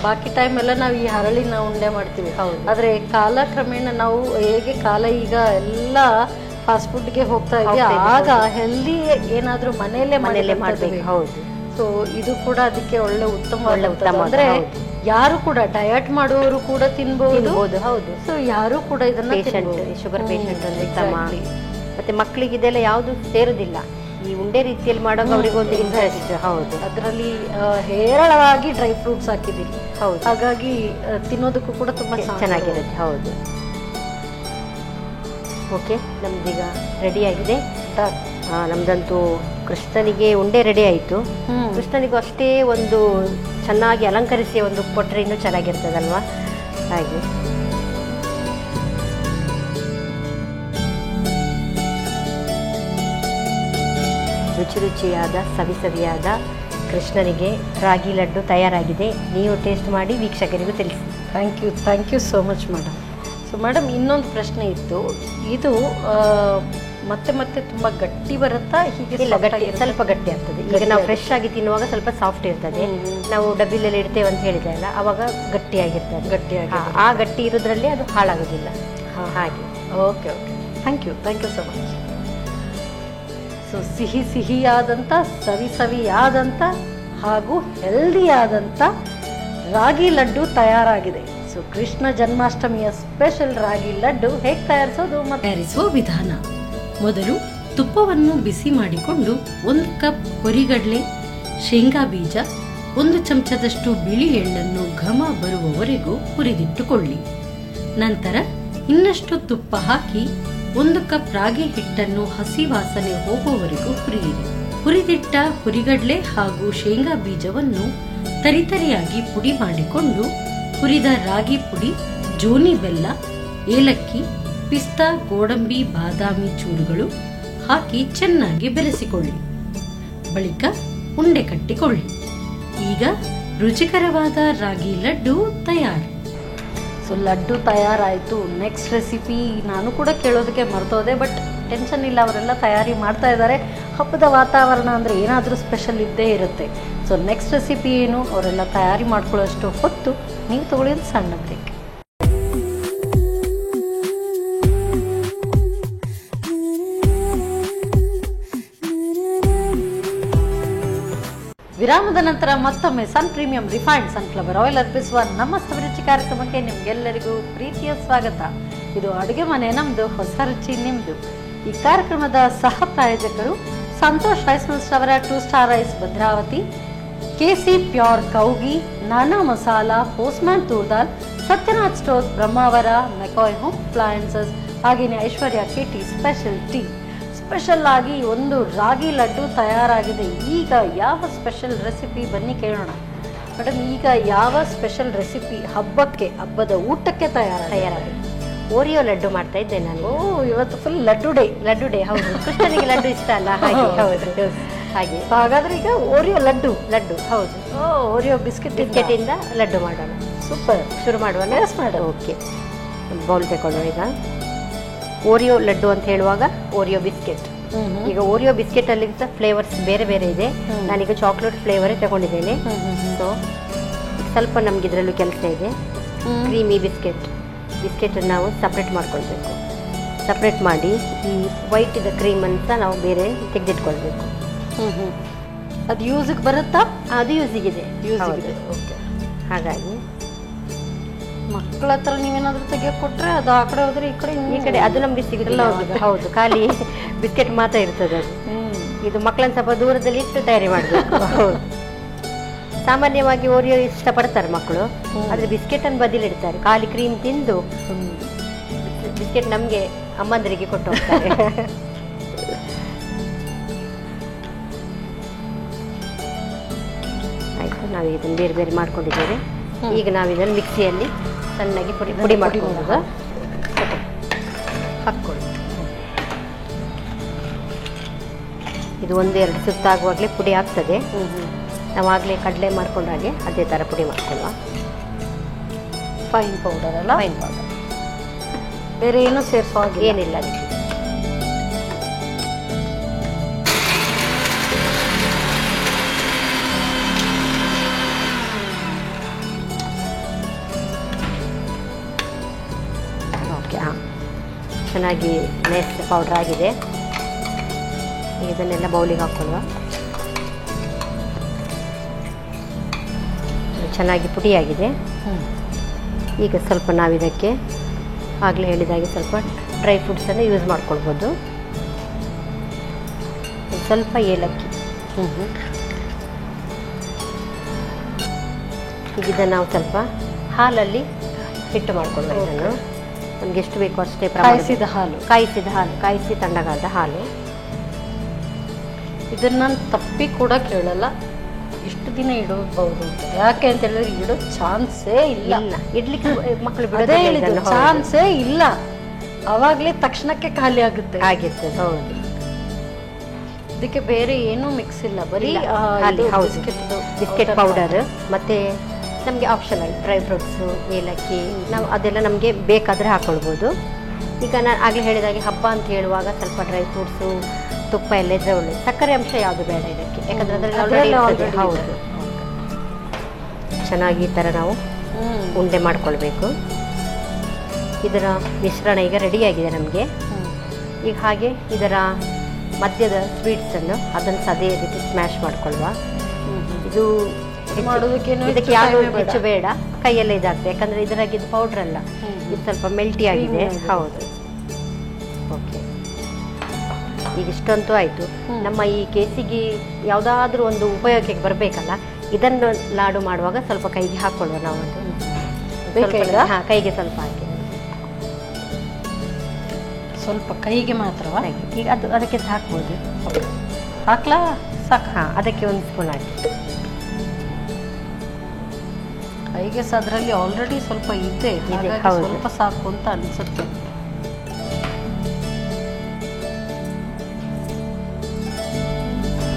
ಬಾಕಿ ಟೈಮ್ ಎಲ್ಲ ನಾವು ಈ ಹರಳಿನ ಉಂಡೆ ಮಾಡ್ತೀವಿ. ಆದ್ರೆ ಕಾಲಕ್ರಮೇಣ ನಾವು ಹೇಗೆ ಕಾಲ ಈಗ ಎಲ್ಲ ಫಾಸ್ಟ್ ಫುಡ್ಗೆ ಹೋಗ್ತಾ ಇದ್ವಿ, ಆಗ ಹೆಲ್ದಿ ಏನಾದ್ರೂ ಮನೆಯಲ್ಲೇ ಮಾಡ್ಬೇಕು. ಹೌದು. ಸೊ ಇದು ಕೂಡ ಅದಕ್ಕೆ ಒಳ್ಳೆ ಉತ್ತಮ. ಅಂದ್ರೆ ಯಾರು ಕೂಡ ಡಯಟ್ ಮಾಡುವವರು ಕೂಡ ತಿನ್ಬಹುದು. ಹೌದು. ಸೊ ಯಾರು ಕೂಡ ಇದನ್ನ ಶುಗರ್ ಪೇಷಂಟ್ ಮತ್ತೆ ಮಕ್ಕಳಿಗೆ ಇದೆಲ್ಲ ಯಾವುದು ಸೇರುದಿಲ್ಲ. ಈ ಉಂಡೆ ರೀತಿಯಲ್ಲಿ ಮಾಡೋದು ಅವರಿಗೆ ಒಂದು ಇಂಟ್ರೆಸ್ಟ್. ಹೌದು. ಅದರಲ್ಲಿ ಹೇರಳವಾಗಿ ಡ್ರೈ ಫ್ರೂಟ್ಸ್ ಹಾಕಿದ್ದೀವಿ. ಹೌದು. ಹಾಗಾಗಿ ತಿನ್ನೋದಕ್ಕೂ ಕೂಡ ತುಂಬಾ ಚೆನ್ನಾಗಿರುತ್ತೆ. ಹೌದು. ಓಕೆ, ನಮ್ದೀಗ ರೆಡಿ ಆಗಿದೆ. ನಮ್ದಂತೂ ಕೃಷ್ಣನಿಗೆ ಉಂಡೆ ರೆಡಿ ಆಯಿತು. ಕೃಷ್ಣನಿಗೂ ಅಷ್ಟೇ ಒಂದು ಚೆನ್ನಾಗಿ ಅಲಂಕರಿಸಿ ಒಂದು ಕೊಟ್ಟರೆ ಇನ್ನೂ ಚೆನ್ನಾಗಿರ್ತದಲ್ವಾ. ಹಾಗೆ ರುಚಿ ರುಚಿಯಾದ ಸವಿಯಾದ ಕೃಷ್ಣನಿಗೆ ರಾಗಿ ಲಡ್ಡು ತಯಾರಾಗಿದೆ. ನೀವು ಟೇಸ್ಟ್ ಮಾಡಿ ವೀಕ್ಷಕರಿಗೂ ತಿಳಿಸಿ. Thank you so much madam. So madam, ಇನ್ನೊಂದು ಪ್ರಶ್ನೆ ಇತ್ತು. ಇದು ಮತ್ತೆ ಮತ್ತೆ ತುಂಬಾ ಗಟ್ಟಿ ಬರುತ್ತಾ? ಹೀಗೆ ಸ್ವಲ್ಪ ಗಟ್ಟಿ ಆಗ್ತದೆ. ಈಗ ನಾವು ಫ್ರೆಶ್ ಆಗಿ ತಿನ್ನುವಾಗ ಸ್ವಲ್ಪ ಸಾಫ್ಟ್ ಇರ್ತದೆ. ನಾವು ಡಬ್ಬಿಲೆಲ್ಲ ಇಡ್ತೇವೆ ಅಂತ ಹೇಳಿದೆ ಅಲ್ಲ, ಅವಾಗ ಗಟ್ಟಿಯಾಗಿರ್ತದೆ. ಆ ಗಟ್ಟಿ ಇರೋದ್ರಲ್ಲಿ ಅದು ಹಾಳಾಗೋದಿಲ್ಲ. ಹಾಗೆ. Okay. Thank you so much. So ಸಿಹಿಯಾದಂಥ ಸವಿಯಾದಂಥ ಹಾಗೂ ಹೆಲ್ದಿಯಾದಂಥ ರಾಗಿ ಲಡ್ಡು ತಯಾರಾಗಿದೆ. ಸೊ ಕೃಷ್ಣ ಜನ್ಮಾಷ್ಟಮಿಯ ಸ್ಪೆಷಲ್ ರಾಗಿ ಲಡ್ಡು ಹೇಗೆ ತಯಾರಿಸೋದು ಮತ್ತು ತಯಾರಿಸುವ ವಿಧಾನ: ಮೊದಲು ತುಪ್ಪವನ್ನು ಬಿಸಿ ಮಾಡಿಕೊಂಡು 1 ಕಪ್ ಹುರಿಗಡಲೆ, ಶೇಂಗಾ ಬೀಜ, 1 ಚಮಚದಷ್ಟು ಬಿಳಿ ಎಳ್ಳನ್ನು ಘಮ ಬರುವವರೆಗೂ ಹುರಿದಿಟ್ಟುಕೊಳ್ಳಿ. ನಂತರ ಇನ್ನಷ್ಟು ತುಪ್ಪ ಹಾಕಿ 1 ಕಪ್ ರಾಗಿ ಹಿಟ್ಟನ್ನು ಹಸಿ ವಾಸನೆ ಹೋಗುವವರೆಗೂ ಹುರಿಯಿರಿ. ಹುರಿದಿಟ್ಟ ಹುರಿಗಡಲೆ ಹಾಗೂ ಶೇಂಗಾ ಬೀಜವನ್ನು ತರಿತರಿಯಾಗಿ ಪುಡಿ ಮಾಡಿಕೊಂಡು ಹುರಿದ ರಾಗಿ ಪುಡಿ, ಜೋನಿ ಬೆಲ್ಲ, ಏಲಕ್ಕಿ, ಪಿಸ್ತಾ, ಗೋಡಂಬಿ, ಬಾದಾಮಿ ಚೂರುಗಳು ಹಾಕಿ ಚೆನ್ನಾಗಿ ಬೆರೆಸಿಕೊಳ್ಳಿ. ಬಳಿಕ ಉಂಡೆ ಕಟ್ಟಿಕೊಳ್ಳಿ. ಈಗ ರುಚಿಕರವಾದ ರಾಗಿ ಲಡ್ಡು ತಯಾರು. ಸೊ ಲಡ್ಡು ತಯಾರಾಯಿತು. ನೆಕ್ಸ್ಟ್ ರೆಸಿಪಿ ನಾನು ಕೂಡ ಕೇಳೋದಕ್ಕೆ ಮರ್ತೋದೆ, ಬಟ್ ಟೆನ್ಷನ್ ಇಲ್ಲ, ಅವರೆಲ್ಲ ತಯಾರಿ ಮಾಡ್ತಾ ಇದ್ದಾರೆ. ಹಬ್ಬದ ವಾತಾವರಣ ಅಂದರೆ ಏನಾದರೂ ಸ್ಪೆಷಲ್ ಇದ್ದೇ ಇರುತ್ತೆ. ಸೊ ನೆಕ್ಸ್ಟ್ ರೆಸಿಪಿ ಏನು, ಅವರೆಲ್ಲ ತಯಾರಿ ಮಾಡ್ಕೊಳ್ಳೋಷ್ಟು ಹೊತ್ತು ನೀವು ತಗೊಳ್ಳಿದ್ದು ಸಣ್ಣ ಬ್ರೇಕ್. ವಿರಾಮದ ನಂತರ ಮತ್ತೊಮ್ಮೆ ಸನ್ ಪ್ರೀಮಿಯಂ ರಿಫೈನ್ಡ್ ಸನ್ಫ್ಲವರ್ ಆಯಿಲ್ ಅರ್ಪಿಸುವ ನಮ್ಮ ಸವಿರುಚಿ ಕಾರ್ಯಕ್ರಮಕ್ಕೆ ನಿಮ್ಗೆಲ್ಲರಿಗೂ ಪ್ರೀತಿಯ ಸ್ವಾಗತ. ಇದು ಅಡುಗೆ ಮನೆ ನಮ್ದು, ಹೊಸ ರುಚಿ ನಿಮ್ದು. ಈ ಕಾರ್ಯಕ್ರಮದ ಸಹ ಪ್ರಾಯೋಜಕರು ಸಂತೋಷ್ ರೈಸ್ ಮಿಲ್ಸ್ ಅವರ 2 star rice Bhadravathi, KC pure ಕೌಗಿ, Nana Masala, postman toor dal, Sathyanath stores Brahmavara, McCoy home appliances, ಹಾಗೆಯೇ Aishwarya KT special tea. Special ಆಗಿ ಒಂದು ರಾಗಿ ಲಡ್ಡು ತಯಾರಾಗಿದೆ. ಈಗ ಯಾವ ಸ್ಪೆಷಲ್ ರೆಸಿಪಿ ಬನ್ನಿ ಕೇಳೋಣ ಮೇಡಮ್. ಈಗ ಯಾವ ಸ್ಪೆಷಲ್ ರೆಸಿಪಿ ಹಬ್ಬದ ಊಟಕ್ಕೆ ತಯಾರಾಗಿದೆ? ಓರಿಯೋ ಲಡ್ಡು ಮಾಡ್ತಾ ಇದ್ದೆ ನಾನು. ಇವತ್ತು ಫುಲ್ ಲಡ್ಡು ಡೇ. ಹೌದು, ಕೃಷ್ಣನಿಗೆ ಲಡ್ಡು ಇಷ್ಟ ಅಲ್ಲ, ಹಾಗೆ. ಹೌದು, ಹಾಗೆ. ಹಾಗಾದ್ರೆ ಈಗ ಓರಿಯೋ ಲಡ್ಡು. ಹೌದು. ಓರಿಯೋ ಬಿಸ್ಕೆಟ್ ಇಂದ ಲಡ್ಡು ಮಾಡೋಣ. ಸೂಪರ್. ಶುರು ಮಾಡುವ? ಮಾಡು. ಓಕೆ, ಬೌಲ್ ತಗೊಳ್ಳುವ. ಈಗ ಓರಿಯೋ ಲಡ್ಡು ಅಂತ ಹೇಳುವಾಗ ಓರಿಯೋ ಬಿಸ್ಕೆಟ್. ಈಗ ಓರಿಯೋ ಬಿಸ್ಕೆಟ್ ಅಲ್ಲಿ ಫ್ಲೇವರ್ಸ್ ಬೇರೆ ಬೇರೆ ಇದೆ. ನಾನೀಗ ಚಾಕ್ಲೇಟ್ ಫ್ಲೇವರೇ ತಗೊಂಡಿದ್ದೇನೆ. ಸೊ ಸ್ವಲ್ಪ ನಮ್ಗೆ ಇದರಲ್ಲೂ ಕೆಲಸ ಇದೆ. ಕ್ರೀಮಿ ಬಿಸ್ಕೆಟ್ ನಾವು ಸಪ್ರೇಟ್ ಮಾಡ್ಕೊಳ್ಬೇಕು. ಸಪ್ರೇಟ್ ಮಾಡಿ ಈ ವೈಟ್ ಇದೆ ಕ್ರೀಮ್ ಅಂತ ನಾವು ಬೇರೆ ತೆಗೆದಿಟ್ಕೊಳ್ಬೇಕು. ಅದು ಯೂಸಿಗೆ ಬರುತ್ತಾ? ಅದು ಯೂಸಿಗಿದೆ. ಓಕೆ. ಹಾಗಾಗಿ ಮಕ್ಕಳ ಹತ್ರ ನೀವೇನಾದ್ರೂ ತೆಗಿಯಕ್ಕೆ ಕೊಟ್ರೆ ಅದು ಆ ಕಡೆ ಹೋದ್ರೆ ಈ ಕಡೆ ಅದು ನಮ್ಗೆ ಸಿಗುದಿಲ್ಲ. ಹೌದು, ಖಾಲಿ ಬಿಸ್ಕೆಟ್ ಮಾತ್ರ ಇರ್ತದೆ ಅದು. ಇದು ಮಕ್ಕಳನ್ನ ಸ್ವಲ್ಪ ದೂರದಲ್ಲಿ ಇಟ್ಟು ತಯಾರಿ ಮಾಡಬೇಕು. ಹೌದು, ಸಾಮಾನ್ಯವಾಗಿ ಓರಿಯೋ ಇಷ್ಟಪಡ್ತಾರೆ ಮಕ್ಕಳು, ಆದ್ರೆ ಬಿಸ್ಕೆಟ್ ಅನ್ನು ಬದಿಲಿಡ್ತಾರೆ. ಖಾಲಿ ಕ್ರೀಮ್ ತಿಂದು ಬಿಸ್ಕೆಟ್ ನಮ್ಗೆ ಅಮ್ಮಂದರಿಗೆ ಕೊಟ್ಟು ಹೋಗ್ತಾರೆ. ಆಯ್ತು, ನಾವು ಇದನ್ನು ಬೇರೆ ಬೇರೆ ಮಾಡ್ಕೊಂಡಿದ್ದೇವೆ. ಈಗ ನಾವು ಇದನ್ನು ಮಿಕ್ಸಿಯಲ್ಲಿ ಸಣ್ಣಗೆ ಪುಡಿ ಮಾಡ್ಕೊಂಡು ಹಾಕ್ಕೊಳ್ಳಿ. ಇದು 1-2 ಸುತ್ತಾಗುವಾಗಲೇ ಪುಡಿ ಆಗ್ತದೆ. ನಾವು ಆಗಲೇ ಕಡಲೆ ಮಾಡ್ಕೊಂಡಾಗೆ ಅದೇ ಥರ ಪುಡಿ ಮಾಡ್ಕೊಳ್ಳುವ. ಫೈನ್ ಪೌಡರ್ ಅಲ್ಲ? ಫೈನ್ ಪೌಡರ್, ಬೇರೆ ಏನೂ ಸೇರಿಸೋ ಏನಿಲ್ಲ ಅದಕ್ಕೆ. ಓಕೆ, ಹಾಂ, ಚೆನ್ನಾಗಿ ನೈಸ್ ಪೌಡ್ರ್ ಆಗಿದೆ. ಇದನ್ನೆಲ್ಲ ಬೌಲಿಗೆ ಹಾಕ್ಕೊಳ್ಳುವ. ಚೆನ್ನಾಗಿ ಪುಡಿಯಾಗಿದೆ. ಈಗ ಸ್ವಲ್ಪ ನಾವಿದಕ್ಕೆ ಆಗಲೇ ಹೇಳಿದಾಗೆ ಸ್ವಲ್ಪ ಡ್ರೈ ಫ್ರೂಟ್ಸನ್ನು ಯೂಸ್ ಮಾಡ್ಕೊಳ್ಬೋದು. ಸ್ವಲ್ಪ ಏಲಕ್ಕಿ. ಈಗ ಇದನ್ನು ನಾವು ಸ್ವಲ್ಪ ಹಾಲಲ್ಲಿ ಹಿಟ್ಟು ಮಾಡ್ಕೊಳ್ಬೇಕು. ಇದನ್ನು ನಮ್ಗೆ ಎಷ್ಟು ಬೇಕೋ ಅಷ್ಟೇ ಕಾಯಿಸಿದ ಹಾಲು, ಕಾಯಿಸಿ ತಣ್ಣಗಾದ ಹಾಲು. ಇದನ್ನ ನಾನು ತಪ್ಪಿ ಕೂಡ ಕೇಳಲ್ಲ, ಇಷ್ಟು ದಿನ ಇಡಬಹುದು ಅಂತ. ಯಾಕೆ ಅಂತ ಹೇಳಿದ್ರೆ ಇಡೋ ಚಾನ್ಸೇ ಇಲ್ಲ. ಇಡ್ಲಿಕ್ಕೆ ಮಕ್ಕಳು ಬಿಡೋದೇ ಹೇಳಿದ್ರು, ಚಾನ್ಸೇ ಇಲ್ಲ. ಅವಾಗಲೇ ತಕ್ಷಣಕ್ಕೆ ಖಾಲಿ ಆಗುತ್ತೆ. ಆಗಿರ್ತದೆ. ಹೌದು, ಇದಕ್ಕೆ ಬೇರೆ ಏನೂ ಮಿಕ್ಸ್ ಇಲ್ಲ, ಬರೀ ಬಿಸ್ಕೆಟ್ ಪೌಡರ್ ಮತ್ತೆ ನಮಗೆ ಆಪ್ಷನಲ್ ಡ್ರೈ ಫ್ರೂಟ್ಸು, ಏಲಕ್ಕಿ, ನಾವು ಅದೆಲ್ಲ ನಮಗೆ ಬೇಕಾದರೆ ಹಾಕ್ಕೊಳ್ಬೋದು. ಈಗ ನಾನು ಆಗಲೇ ಹೇಳಿದಾಗೆ ಹಬ್ಬ ಅಂತ ಹೇಳುವಾಗ ಸ್ವಲ್ಪ ಡ್ರೈ ಫ್ರೂಟ್ಸು, ತುಪ್ಪ ಎಲ್ಲ ಇದ್ರೆ ಒಳ್ಳೆ. ಸಕ್ಕರೆ ಅಂಶ ಯಾವುದು ಬೇಡ ಇದಕ್ಕೆ, ಯಾಕಂದರೆ ಅದರಲ್ಲಿ ಹೌದು. ಚೆನ್ನಾಗಿ ಈ ಥರ ನಾವು ಉಂಡೆ ಮಾಡ್ಕೊಳ್ಬೇಕು. ಇದರ ಮಿಶ್ರಣ ಈಗ ರೆಡಿಯಾಗಿದೆ ನಮಗೆ. ಈಗ ಹಾಗೆ ಇದರ ಮಧ್ಯದ ಸ್ವೀಟ್ಸನ್ನು ಅದನ್ನು ಅದೇ ರೀತಿ ಸ್ಮ್ಯಾಶ್ ಮಾಡ್ಕೊಳ್ವಾ. ಇದು ಇದಕ್ಕೆ ಯಾವುದು ಹೆಚ್ಚು ಬೇಡ, ಕೈಯಲ್ಲೇ ಇದಾಗ್ತದೆ. ಯಾಕಂದರೆ ಇದರಾಗಿದ್ದು ಪೌಡ್ರ್ ಅಲ್ಲ, ಇದು ಸ್ವಲ್ಪ ಮೆಲ್ಟಿ ಆಗಿದೆ. ಹೌದು, ಓಕೆ. ಈಗ ಇಷ್ಟಂತೂ ಆಯಿತು. ನಮ್ಮ ಈ ಕೇಸಿಗೆ ಯಾವುದಾದ್ರೂ ಒಂದು ಉಪಯೋಗಕ್ಕೆ ಬರಬೇಕಲ್ಲ, ಇದನ್ನು ಲಾಡು ಮಾಡುವಾಗ ಸ್ವಲ್ಪ ಕೈಗೆ ಹಾಕ್ಕೊಳ್ಳುವ ನಾವು. ಅದು ಹಾಂ, ಕೈಗೆ ಸ್ವಲ್ಪ ಹಾಕಿ, ಸ್ವಲ್ಪ ಕೈಗೆ ಮಾತ್ರವಾ? ಈಗ ಅದಕ್ಕೆ ಹಾಕ್ಬೋದು. ಹಾಕ್ಲಾ? ಸಾಕು. ಹಾಂ, ಅದಕ್ಕೆ 1 ಸ್ಪೂನ್ ಹಾಕಿ. ಕೈಗೆ ಅದರಲ್ಲಿ ಆಲ್ರೆಡಿ ಸ್ವಲ್ಪ ಇದೆ, ಸ್ವಲ್ಪ ಸಾಕು ಅಂತ ಅನಿಸುತ್ತೆ.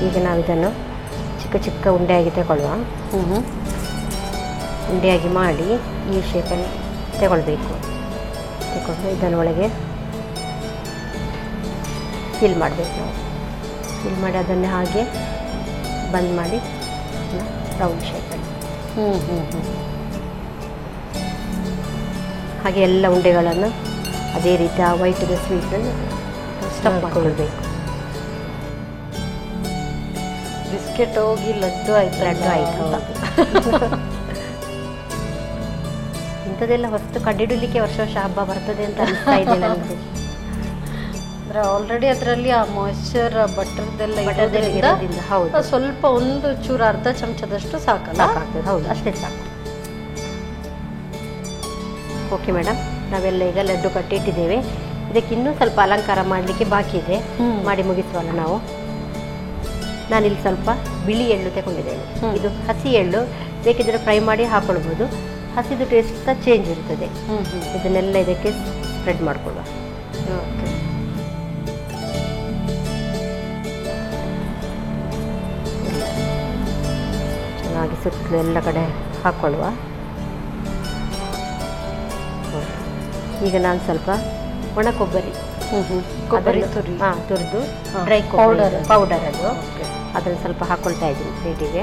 ಈಗ ನಾವು ಇದನ್ನು ಚಿಕ್ಕ ಚಿಕ್ಕ ಉಂಡೆಯಾಗಿ ತಗೊಳ್ಳುವ. ಉಂಡೆಯಾಗಿ ಮಾಡಿ ಈ ಶೇಪಲ್ಲಿ ತಗೊಳ್ಬೇಕು. ತಗೊಂಡು ಇದನ್ನೊಳಗೆ ಫಿಲ್ ಮಾಡಬೇಕು. ನಾವು ಫಿಲ್ ಮಾಡಿ ಅದನ್ನೇ ಹಾಗೆ ಬಂದ್ ಮಾಡಿ ರೌಂಡ್ ಶೇಪಲ್ಲಿ ಹಾಗೆ ಎಲ್ಲ ಉಂಡೆಗಳನ್ನು ಅದೇ ರೀತಿ ಆ ವೈಟ್ದ ಸ್ವೀಟನ್ನು ಸ್ಟಫ್ ಮಾಡಿಕೊಳ್ಬೇಕು. ಬಿಸ್ಕೆಟ್ ಹೋಗಿ ಲಡ್ಡು ಆಯ್ತು. ಲಡ್ಡು ಆಯ್ತು. ಇಂಥದ್ದೆಲ್ಲ ಹೊಸ್ತು ಕಂಡಿಡಲಿಕ್ಕೆ ವರ್ಷ ವರ್ಷ ಹಬ್ಬ ಬರ್ತದೆ ಅಂತ ಅನಿಸ್ತಾ ಇದೆ ನನಗೆ. ಅಂದ್ರೆ ಆಲ್ರೆಡಿ ಅದರಲ್ಲಿ ಆ ಮಾಯಿಶ್ಚರ್ ಬಟರ್ದೆಲ್ಲ ಇರೋದ್ರಿಂದ ಹೌದು, ಸ್ವಲ್ಪ ಒಂದು ಚೂರು ಅರ್ಧ ಚಮಚದಷ್ಟು ಸಾಕಲ್ಲ? ಸಾಕಾಗ್ತದೆ. ಹೌದು, ಅಷ್ಟೇ ಸಾಕು. ಓಕೆ ಮೇಡಮ್, ನಾವೆಲ್ಲ ಈಗ ಲಡ್ಡು ಕಟ್ಟಿಟ್ಟಿದ್ದೇವೆ. ಇದಕ್ಕೆ ಇನ್ನೂ ಸ್ವಲ್ಪ ಅಲಂಕಾರ ಮಾಡಲಿಕ್ಕೆ ಬಾಕಿ ಇದೆ, ಮಾಡಿ ಮುಗಿಸುವಲ್ಲ ನಾವು. ನಾನಿಲ್ಲಿ ಸ್ವಲ್ಪ ಬಿಳಿ ಎಳ್ಳು ತಗೊಂಡಿದ್ದೇನೆ. ಇದು ಹಸಿ ಎಳ್ಳು, ಬೇಕಿದ್ರೆ ಫ್ರೈ ಮಾಡಿ ಹಾಕೊಳ್ಬೋದು. ಹಸಿದು ಟೇಸ್ಟ್ ಸಹ ಚೇಂಜ್ ಇರ್ತದೆ. ಇದನ್ನೆಲ್ಲ ಇದಕ್ಕೆ ಸ್ಪ್ರೆಡ್ ಮಾಡ್ಕೊಳ್ಳುವ. ಓಕೆ. ಚೆನ್ನಾಗಿ ಸುತ್ತಲೂ ಎಲ್ಲ ಕಡೆ ಹಾಕ್ಕೊಳ್ಳುವ. ಈಗ ನಾನು ಸ್ವಲ್ಪ ಒಣ ಕೊಬ್ಬರಿ ಕೊಬ್ಬರಿ ತುರಿದು ಡ್ರೈ ಪೌಡರ್ ಅದು ಅದನ್ನು ಸ್ವಲ್ಪ ಹಾಕ್ಕೊಳ್ತಾ ಇದ್ದೀನಿ ಪ್ಲೇಟಿಗೆ.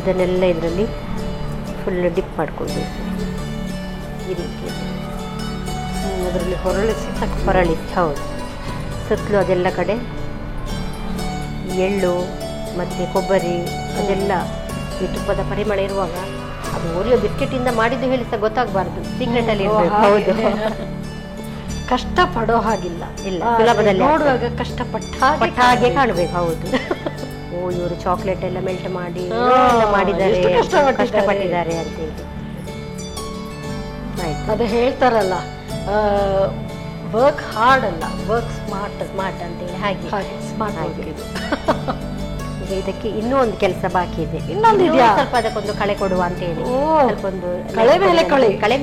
ಇದನ್ನೆಲ್ಲ ಇದರಲ್ಲಿ ಫುಲ್ ಡಿಪ್ ಮಾಡಿಕೊಳ್ಬೇಕು. ಈ ರೀತಿ ಅದರಲ್ಲಿ ಹೊರಳಿಸಿ. ಹೌದು, ಸುತ್ತಲೂ ಅದೆಲ್ಲ ಕಡೆ ಎಳ್ಳು ಮತ್ತು ಕೊಬ್ಬರಿ ಅದೆಲ್ಲ ಈ ತುಪ್ಪದ ಪರಿಮಳ ಇರುವಾಗ ಅದು ಓರಿಯೋ ಬಿಸ್ಕೆಟಿಂದ ಮಾಡಿದ್ದು ಹೇಳಿ ಸಹ ಗೊತ್ತಾಗಬಾರ್ದು, ಸೀಕ್ರೆಟಲ್ಲಿ ಇರಬೇಕು. ಹೌದು, ಕಷ್ಟ ಪಡೋ ಹಾಗಿಲ್ಲ. ಇಲ್ಲ, ಸುಲಭದಲ್ಲಿ ನೋಡುವಾಗ ಕಷ್ಟಪಟ್ಟ ಹಾಗೆ ಕಾಣಬೇಕು. ಹೌದು. ಓ, ಇವರು ಚಾಕ್ಲೇಟ್ ಎಲ್ಲ ಮೆಲ್ಟ್ ಮಾಡಿ ಮಾಡಿದ್ದಾರೆ, ಕಷ್ಟಪಟ್ಟಿದ್ದಾರೆ ಅಂತ ಹೇಳಿ. ಆಯ್ತು, ಅದು ಹೇಳ್ತಾರಲ್ಲ, ವರ್ಕ್ ಹಾರ್ಡ್ ಅಲ್ಲ, ವರ್ಕ್ ಸ್ಮಾರ್ಟ್ ಅಂತೇಳಿ. ಹಾಗೆ ಸ್ಮಾರ್ಟ್ ಆಗಿ. ಈಗ ಇದಕ್ಕೆ ಇನ್ನೂ ಒಂದು ಕೆಲಸ ಬಾಕಿ ಇದೆ. ಇನ್ನೊಂದು ಇದೆಯಾ? ಸ್ವಲ್ಪ ಅದಕ್ಕೊಂದು ಕಳೆ ಕೊಡುವ ಅಂತ ಹೇಳಿ, ಸ್ವಲ್ಪ ಒಂದು ಕಳೆ ಮೇಲೆ ಕಳೆ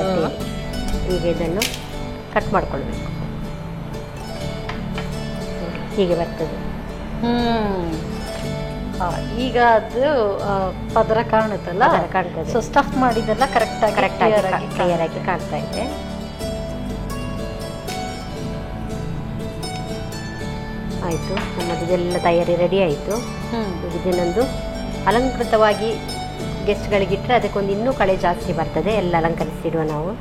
ಅಂತ ಹೇಳಿ. ಈಗ ಇದನ್ನು ಕಟ್ ಮಾಡ್ಕೊಳ್ಬೇಕು. ಹೀಗೆ ಬರ್ತದೆ. ಈಗ ಅದು ಪದರ ಕಾಣುತ್ತಲ್ಲ, ಕಾಣ್ತದೆ. ಸೊ ಸ್ಟಫ್ ಮಾಡಿದೆಲ್ಲ ಕರೆಕ್ಟಾಗಿ ಕ್ಲಿಯರ್ ಆಗಿ ಕಾಣ್ತಾ ಇದೆ. ಆಯಿತು, ನಮ್ಮದೆಲ್ಲ ತಯಾರಿ ರೆಡಿ ಆಯಿತು. ಇದನ್ನೊಂದು ಅಲಂಕೃತವಾಗಿ ಗೆಸ್ಟ್ಗಳಿಗಿಟ್ಟರೆ ಅದಕ್ಕೊಂದು ಇನ್ನೂ ಕಳೆ ಜಾಸ್ತಿ ಬರ್ತದೆ. ಎಲ್ಲ ಅಲಂಕರಿಸಿಡುವ ನಾವು.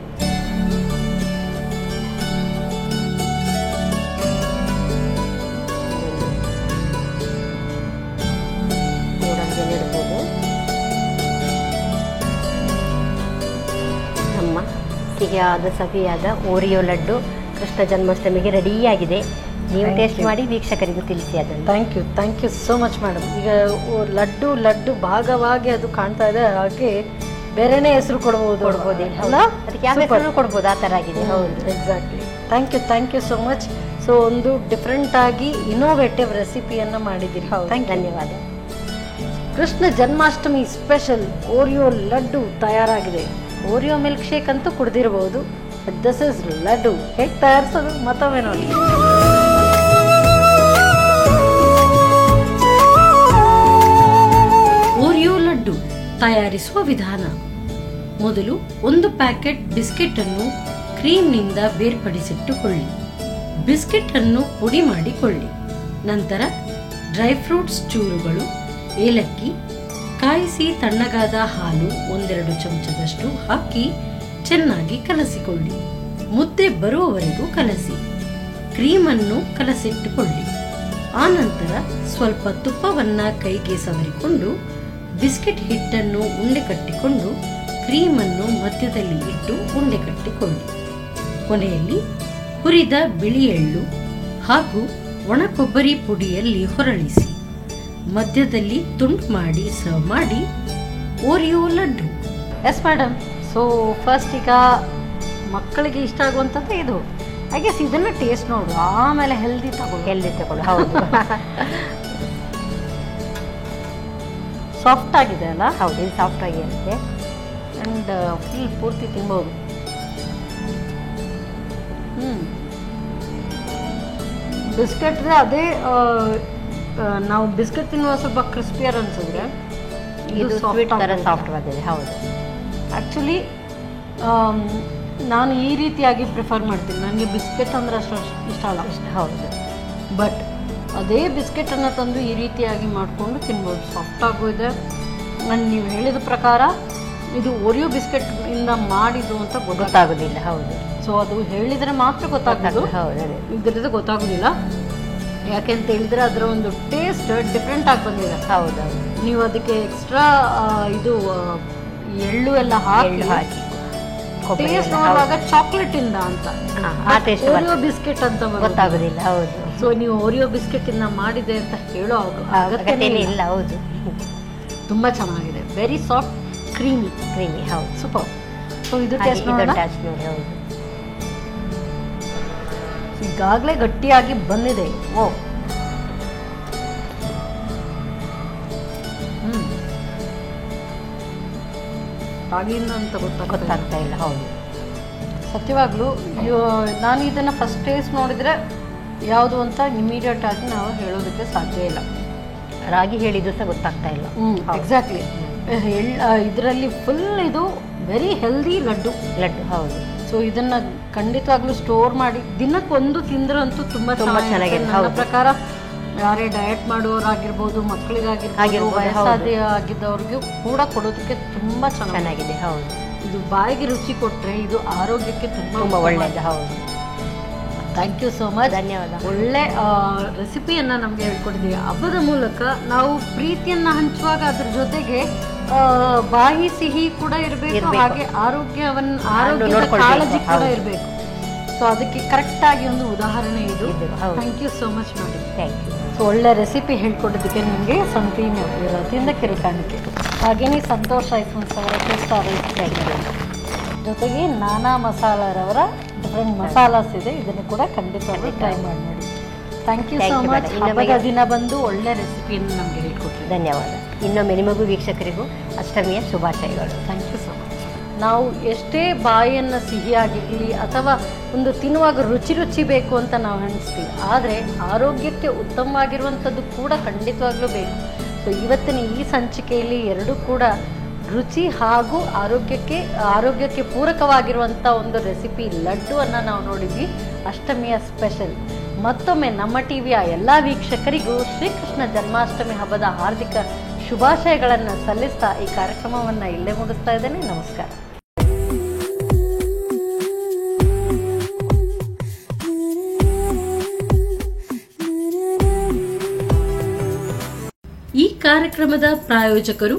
ಇಡ್ಬೋದು. ನಮ್ಮ ಸಿಹಿಯಾದ ಸವಿಯಾದ ಓರಿಯೋ ಲಡ್ಡು ಕೃಷ್ಣ ಜನ್ಮಾಷ್ಟಮಿಗೆ ರೆಡಿಯಾಗಿದೆ. ನೀವು ಟೇಸ್ಟ್ ಮಾಡಿ ವೀಕ್ಷಕರಿಗೂ ತಿಳಿಸಿ ಅದನ್ನು. Thank you so much madam. ಈಗ ಲಡ್ಡು ಭಾಗವಾಗಿ ಅದು ಕಾಣ್ತಾ ಇದೆ, ಹಾಗೆ ಬೇರೆನೇ ಹೆಸರು ಕೊಡ್ಬೋದು ಅಲ್ಲ, ಅದಕ್ಕೆ ಯಾವ ಹೆಸರು ಕೊಡ್ಬೋದು, ಆ ಥರ ಆಗಿದೆ. ಹೌದು, exactly. Thank you so much. So ಒಂದು ಡಿಫ್ರೆಂಟ್ ಆಗಿ ಇನೋವೇಟಿವ್ ರೆಸಿಪಿಯನ್ನು ಮಾಡಿದ್ದೀರಿ. ಧನ್ಯವಾದ. ಕೃಷ್ಣ ಜನ್ಮಾಷ್ಟಮಿ ಸ್ಪೆಷಲ್ ಓರಿಯೋ ಲಡ್ಡು ತಯಾರಾಗಿದೆ. ಓರಿಯೋ ಮಿಲ್ಕ್ ಶೇಕ್ ಅಂತೂ ಕುಡ್ದಿರಬಹುದು, ದಿಸ್ ಇಸ್ ಲಡ್ಡು. ಹೇಗೆ ತಯಾರಿಸೋದು ಮತ್ತೊಮ್ಮೆ ನೋಡಿ. ಓರಿಯೋ ಲಡ್ಡು ತಯಾರಿಸುವ ವಿಧಾನ. ಮೊದಲು ಒಂದು ಪ್ಯಾಕೆಟ್ ಬಿಸ್ಕೆಟ್ ಅನ್ನು ಕ್ರೀಮ್ನಿಂದ ಬೇರ್ಪಡಿಸಿಟ್ಟುಕೊಳ್ಳಿ. ಬಿಸ್ಕೆಟ್ ಅನ್ನು ಪುಡಿ ಮಾಡಿಕೊಳ್ಳಿ. ನಂತರ ಡ್ರೈ ಫ್ರೂಟ್ಸ್ ಚೂರುಗಳು, ಏಲಕ್ಕಿ, ಕಾಯಿಸಿ ತಣ್ಣಗಾದ ಹಾಲು 1-2 ಚಮಚದಷ್ಟು ಹಾಕಿ ಚೆನ್ನಾಗಿ ಕಲಸಿಕೊಳ್ಳಿ. ಮುದ್ದೆ ಬರುವವರೆಗೂ ಕಲಸಿ. ಕ್ರೀಮನ್ನು ಕಲಸಿಟ್ಟುಕೊಳ್ಳಿ. ಆನಂತರ ಸ್ವಲ್ಪ ತುಪ್ಪವನ್ನ ಕೈಗೆ ಸವರಿಕೊಂಡು ಬಿಸ್ಕೆಟ್ ಹಿಟ್ಟನ್ನು ಉಂಡೆ ಕಟ್ಟಿಕೊಂಡು ಕ್ರೀಮನ್ನು ಮಧ್ಯದಲ್ಲಿ ಇಟ್ಟು ಉಂಡೆ ಕಟ್ಟಿಕೊಳ್ಳಿ. ಕೊನೆಯಲ್ಲಿ ಹುರಿದ ಬಿಳಿ ಎಳ್ಳು ಹಾಗೂ ಒಣ ಕೊಬ್ಬರಿ ಪುಡಿಯಲ್ಲಿ ಹೊರಳಿಸಿ ಮಧ್ಯದಲ್ಲಿ ತುಂಡು ಮಾಡಿ ಸರ್ವ್ ಮಾಡಿ Oreo laddu. Yes madam. So first ಈಗ ಮಕ್ಕಳಿಗೆ ಇಷ್ಟ ಆಗುವಂಥದ್ದು ಇದು. ಐ ಗೆಸ್ ಇದನ್ನ ಟೇಸ್ಟ್ ನೋಡು, ಆಮೇಲೆ ಹೆಲ್ದಿ ತಗೊಳ್ಳು. ಹೌದು. ಸಾಫ್ಟ್ ಆಗಿದೆ ಅಲ್ಲ? ಹೌದು, ಇದು ಸಾಫ್ಟ್ ಆಗಿರುತ್ತೆ. ಅಂಡ್ ಫುಲ್ ಪೂರ್ತಿ ತಿನ್ಬೋದು. ಬಿಸ್ಕೆಟ್ ಅದೇ ನಾವು ಬಿಸ್ಕೆಟ್ ತಿನ್ನುವ ಸ್ವಲ್ಪ ಕ್ರಿಸ್ಪಿಯರ್ ಅನ್ಸಿದ್ರೆ ಇದು ಸ್ವೀಟ್ ಥರ ಸಾಫ್ಟ್ ಬಂದಿದೆ. ಹೌದು, ಆ್ಯಕ್ಚುಲಿ ನಾನು ಈ ರೀತಿಯಾಗಿ ಪ್ರಿಫರ್ ಮಾಡ್ತೀನಿ. ನನಗೆ ಬಿಸ್ಕೆಟ್ ಅಂದರೆ ಅಷ್ಟು ಇಷ್ಟ ಅಲ್ಲ. ಹೌದು, ಬಟ್ ಅದೇ ಬಿಸ್ಕೆಟನ್ನು ತಂದು ಈ ರೀತಿಯಾಗಿ ಮಾಡಿಕೊಂಡು ತಿನ್ಬೋದು. ಸಾಫ್ಟ್ ಆಗೂ ಇದೆ. ನಾನು ನೀವು ಹೇಳಿದ ಪ್ರಕಾರ ಇದು ಓರಿಯೋ ಬಿಸ್ಕೆಟ್ ಇಂದ ಮಾಡಿದ್ದು ಅಂತ ಗೊತ್ತಾಗೋದಿಲ್ಲ. ಹೌದು. ಸೊ ಅದು ಹೇಳಿದರೆ ಮಾತ್ರ ಗೊತ್ತಾಗೋದು, ಹೌದು, ಇದರಿಂದ ಗೊತ್ತಾಗೋದಿಲ್ಲ. ಯಾಕೆಂತ ಹೇಳಿದ್ರೆ ಅದರ ಒಂದು ಟೇಸ್ಟ್ ಡಿಫ್ರೆಂಟ್ ಆಗಿ ಬಂದಿದೆ. ಹೌದೌದು. ನೀವು ಅದಕ್ಕೆ ಎಕ್ಸ್ಟ್ರಾ ಇದು ಎಳ್ಳು ಎಲ್ಲ ಹಾಕಿ ಟೇಸ್ಟ್ ನೋಡುವಾಗ ಚಾಕ್ಲೇಟ್ ಇಂದ ಅಂತ, ಓರಿಯೋ ಬಿಸ್ಕೆಟ್ ಅಂತ ಗೊತ್ತಾಗೋದಿಲ್ಲ. ಹೌದು. ಸೊ ನೀವು ಓರಿಯೋ ಬಿಸ್ಕೆಟ್ ಇಂದ ಮಾಡಿದೆ ಅಂತ ಹೇಳೋ ಅಗತ್ಯನೇ ಇಲ್ಲ. ಹೌದು, ತುಂಬಾ ಚೆನ್ನಾಗಿದೆ. Very soft, creamy. ಹೌದು, ಸೂಪರ್. ಸೊ ಇದು ಟೇಸ್ಟ್ ನೋಡಿ. ಹೌದು, ಈಗಾಗಲೇ ಗಟ್ಟಿಯಾಗಿ ಬಂದಿದೆ. ಓ, ರಾಗಿಯಿಂದ ಅಂತ ಗೊತ್ತಾಗ್ತಾ ಇಲ್ಲ. ಹೌದು, ಸತ್ಯವಾಗ್ಲೂ ನಾನು ಇದನ್ನ ಫಸ್ಟ್ ಟೇಸ್ಟ್ ನೋಡಿದ್ರೆ ಯಾವುದು ಅಂತ ಇಮಿಡಿಯೇಟ್ ಆಗಿ ನಾವು ಹೇಳೋದಕ್ಕೆ ಸಾಧ್ಯ ಇಲ್ಲ. ರಾಗಿ ಹೇಳಿದ್ರು ಸಹ ಗೊತ್ತಾಗ್ತಾ ಇಲ್ಲ. ಎಕ್ಸಾಕ್ಟ್ಲಿ. ಇದರಲ್ಲಿ ಫುಲ್ ಇದು ವೆರಿ ಹೆಲ್ದಿ ಲಡ್ಡು. ಹೌದು. ಸೊ ಇದನ್ನ ಖಂಡಿತವಾಗ್ಲೂ ಸ್ಟೋರ್ ಮಾಡಿ ದಿನಕ್ಕೊಂದು ತಿಂದ್ರಂತೂ ತುಂಬಾ ಚೆನ್ನಾಗಿದೆ. ನನ್ನ ಪ್ರಕಾರ ಯಾರೇ ಡಯಟ್ ಮಾಡೋರಾಗಿರ್ಬೋದು, ಮಕ್ಕಳಿಗಾಗಿರ್ಬೋದು, ವಯಸ್ಸಾದ ಆಗಿದ್ದವ್ರಿಗೂ ಕೂಡ ಕೊಡೋದಕ್ಕೆ ತುಂಬಾ ಚೆನ್ನಾಗಿದೆ. ಹೌದು. ಇದು ಬಾಯಿಗೆ ರುಚಿ ಕೊಟ್ರೆ ಇದು ಆರೋಗ್ಯಕ್ಕೆ ತುಂಬಾ ಒಳ್ಳೆಯದು. ಹೌದು. Thank you so much. ಧನ್ಯವಾದ. ಒಳ್ಳೆ ರೆಸಿಪಿಯನ್ನ ನಮ್ಗೆ ಹೇಳ್ಕೊಟ್ಟಿದ್ದೀವಿ. ಹಬ್ಬದ ಮೂಲಕ ನಾವು ಪ್ರೀತಿಯನ್ನ ಹಂಚುವಾಗ ಅದ್ರ ಜೊತೆಗೆ ಬಾಯಿ ಸಿಹಿ ಕೂಡ ಇರಬೇಕು, ಹಾಗೆ ಆರೋಗ್ಯದ ಕಾಳಜಿ ಕೂಡ ಇರಬೇಕು. ಸೊ ಅದಕ್ಕೆ ಕರೆಕ್ಟ್ ಆಗಿ ಒಂದು ಉದಾಹರಣೆ ಇದು. ಥ್ಯಾಂಕ್ ಯು ಸೋ ಮಚ್ ಮಾಡಿ. Thank you. ಸೊ ಒಳ್ಳೆ ರೆಸಿಪಿ ಹೇಳ್ಕೊಡೋದಕ್ಕೆ ನಿಮಗೆ ಸಂಪ್ರೀಮ್ ವತಿಯಿಂದ ಕಿರಿಕಾಣಿಕೆ. ಹಾಗೇನೆ ಸಂತೋಷ್ ರೈಸ್ ಜೊತೆಗೆ ನಾನಾ ಮಸಾಲರವರ ಡಿಫ್ರೆಂಟ್ ಮಸಾಲಾಸ್ ಇದೆ. ಇದನ್ನು ಕೂಡ ಖಂಡಿತವಾಗಿ ಟ್ರೈ ಮಾಡಿ ನೋಡಿ. Thank you so much. ಹಬ್ಬದ ದಿನ ಬಂದು ಒಳ್ಳೆ ರೆಸಿಪಿಯನ್ನು ನಮಗೆ ಹೇಳ್ಕೊಟ್ರಿ. ಧನ್ಯವಾದ. ಇನ್ನೊಮ್ಮೆ ನಿಮಗೂ ವೀಕ್ಷಕರಿಗೂ ಅಷ್ಟಮಿಯ ಶುಭಾಶಯಗಳು. Thank you so much. ನಾವು ಎಷ್ಟೇ ಬಾಯಿಯನ್ನು ಸಿಹಿಯಾಗಿರಲಿ ಅಥವಾ ಒಂದು ತಿನ್ನುವಾಗ ರುಚಿ ಬೇಕು ಅಂತ ನಾವು ಅನಿಸ್ತೀವಿ, ಆದರೆ ಆರೋಗ್ಯಕ್ಕೆ ಉತ್ತಮವಾಗಿರುವಂಥದ್ದು ಕೂಡ ಖಂಡಿತವಾಗ್ಲೂ ಬೇಕು. ಸೊ ಇವತ್ತಿನ ಈ ಸಂಚಿಕೆಯಲ್ಲಿ ಎರಡೂ ಕೂಡ ರುಚಿ ಹಾಗೂ ಆರೋಗ್ಯಕ್ಕೆ ಪೂರಕವಾಗಿರುವಂಥ ಒಂದು ರೆಸಿಪಿ ಲಡ್ಡುವನ್ನು ನಾವು ನೋಡಿದ್ವಿ. ಅಷ್ಟಮಿಯ ಸ್ಪೆಷಲ್. ಮತ್ತೊಮ್ಮೆ ನಮ್ಮ ಟಿವಿಯ ಎಲ್ಲ ವೀಕ್ಷಕರಿಗೂ ಶ್ರೀಕೃಷ್ಣ ಜನ್ಮಾಷ್ಟಮಿ ಹಬ್ಬದ ಹಾರ್ದಿಕ ಶುಭಾಶಯಗಳನ್ನು ಸಲ್ಲಿಸ್ತಾ ಈ ಕಾರ್ಯಕ್ರಮವನ್ನು ಇಲ್ಲೇ ಮುಗಿಸ್ತಾ ಇದ್ದೇನೆ. ನಮಸ್ಕಾರ. ಈ ಕಾರ್ಯಕ್ರಮದ ಪ್ರಾಯೋಜಕರು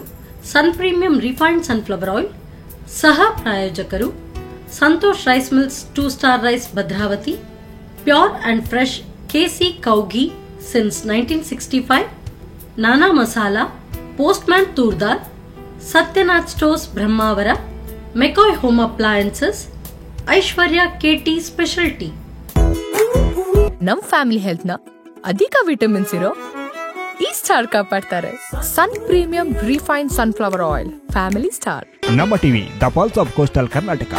Sun premium refined sunflower oil. ಸಹ ಪ್ರಾಯೋಜಕರು Santosh rice mills 2 star rice Bhadravathi, pure and fresh KC cow ghee since 1965, Nana Masala, postman toor dal, Sathyanath stores Brahmavara, McCoy home appliances, Aishwarya KT special tea. ನಮ್ ಫ್ಯಾಮಿಲಿ ಹೆಲ್ತ್ ನ ಅಧಿಕ ವಿಟಮಿನ್ಸ್ ಇರೋ ಈ ಸ್ಟಾರ್ ಕಾಪಾಡ್ತಾರೆ. Sun premium refined sunflower oil, family star. ನಮ್ಮ TV the pulse of coastal Karnataka.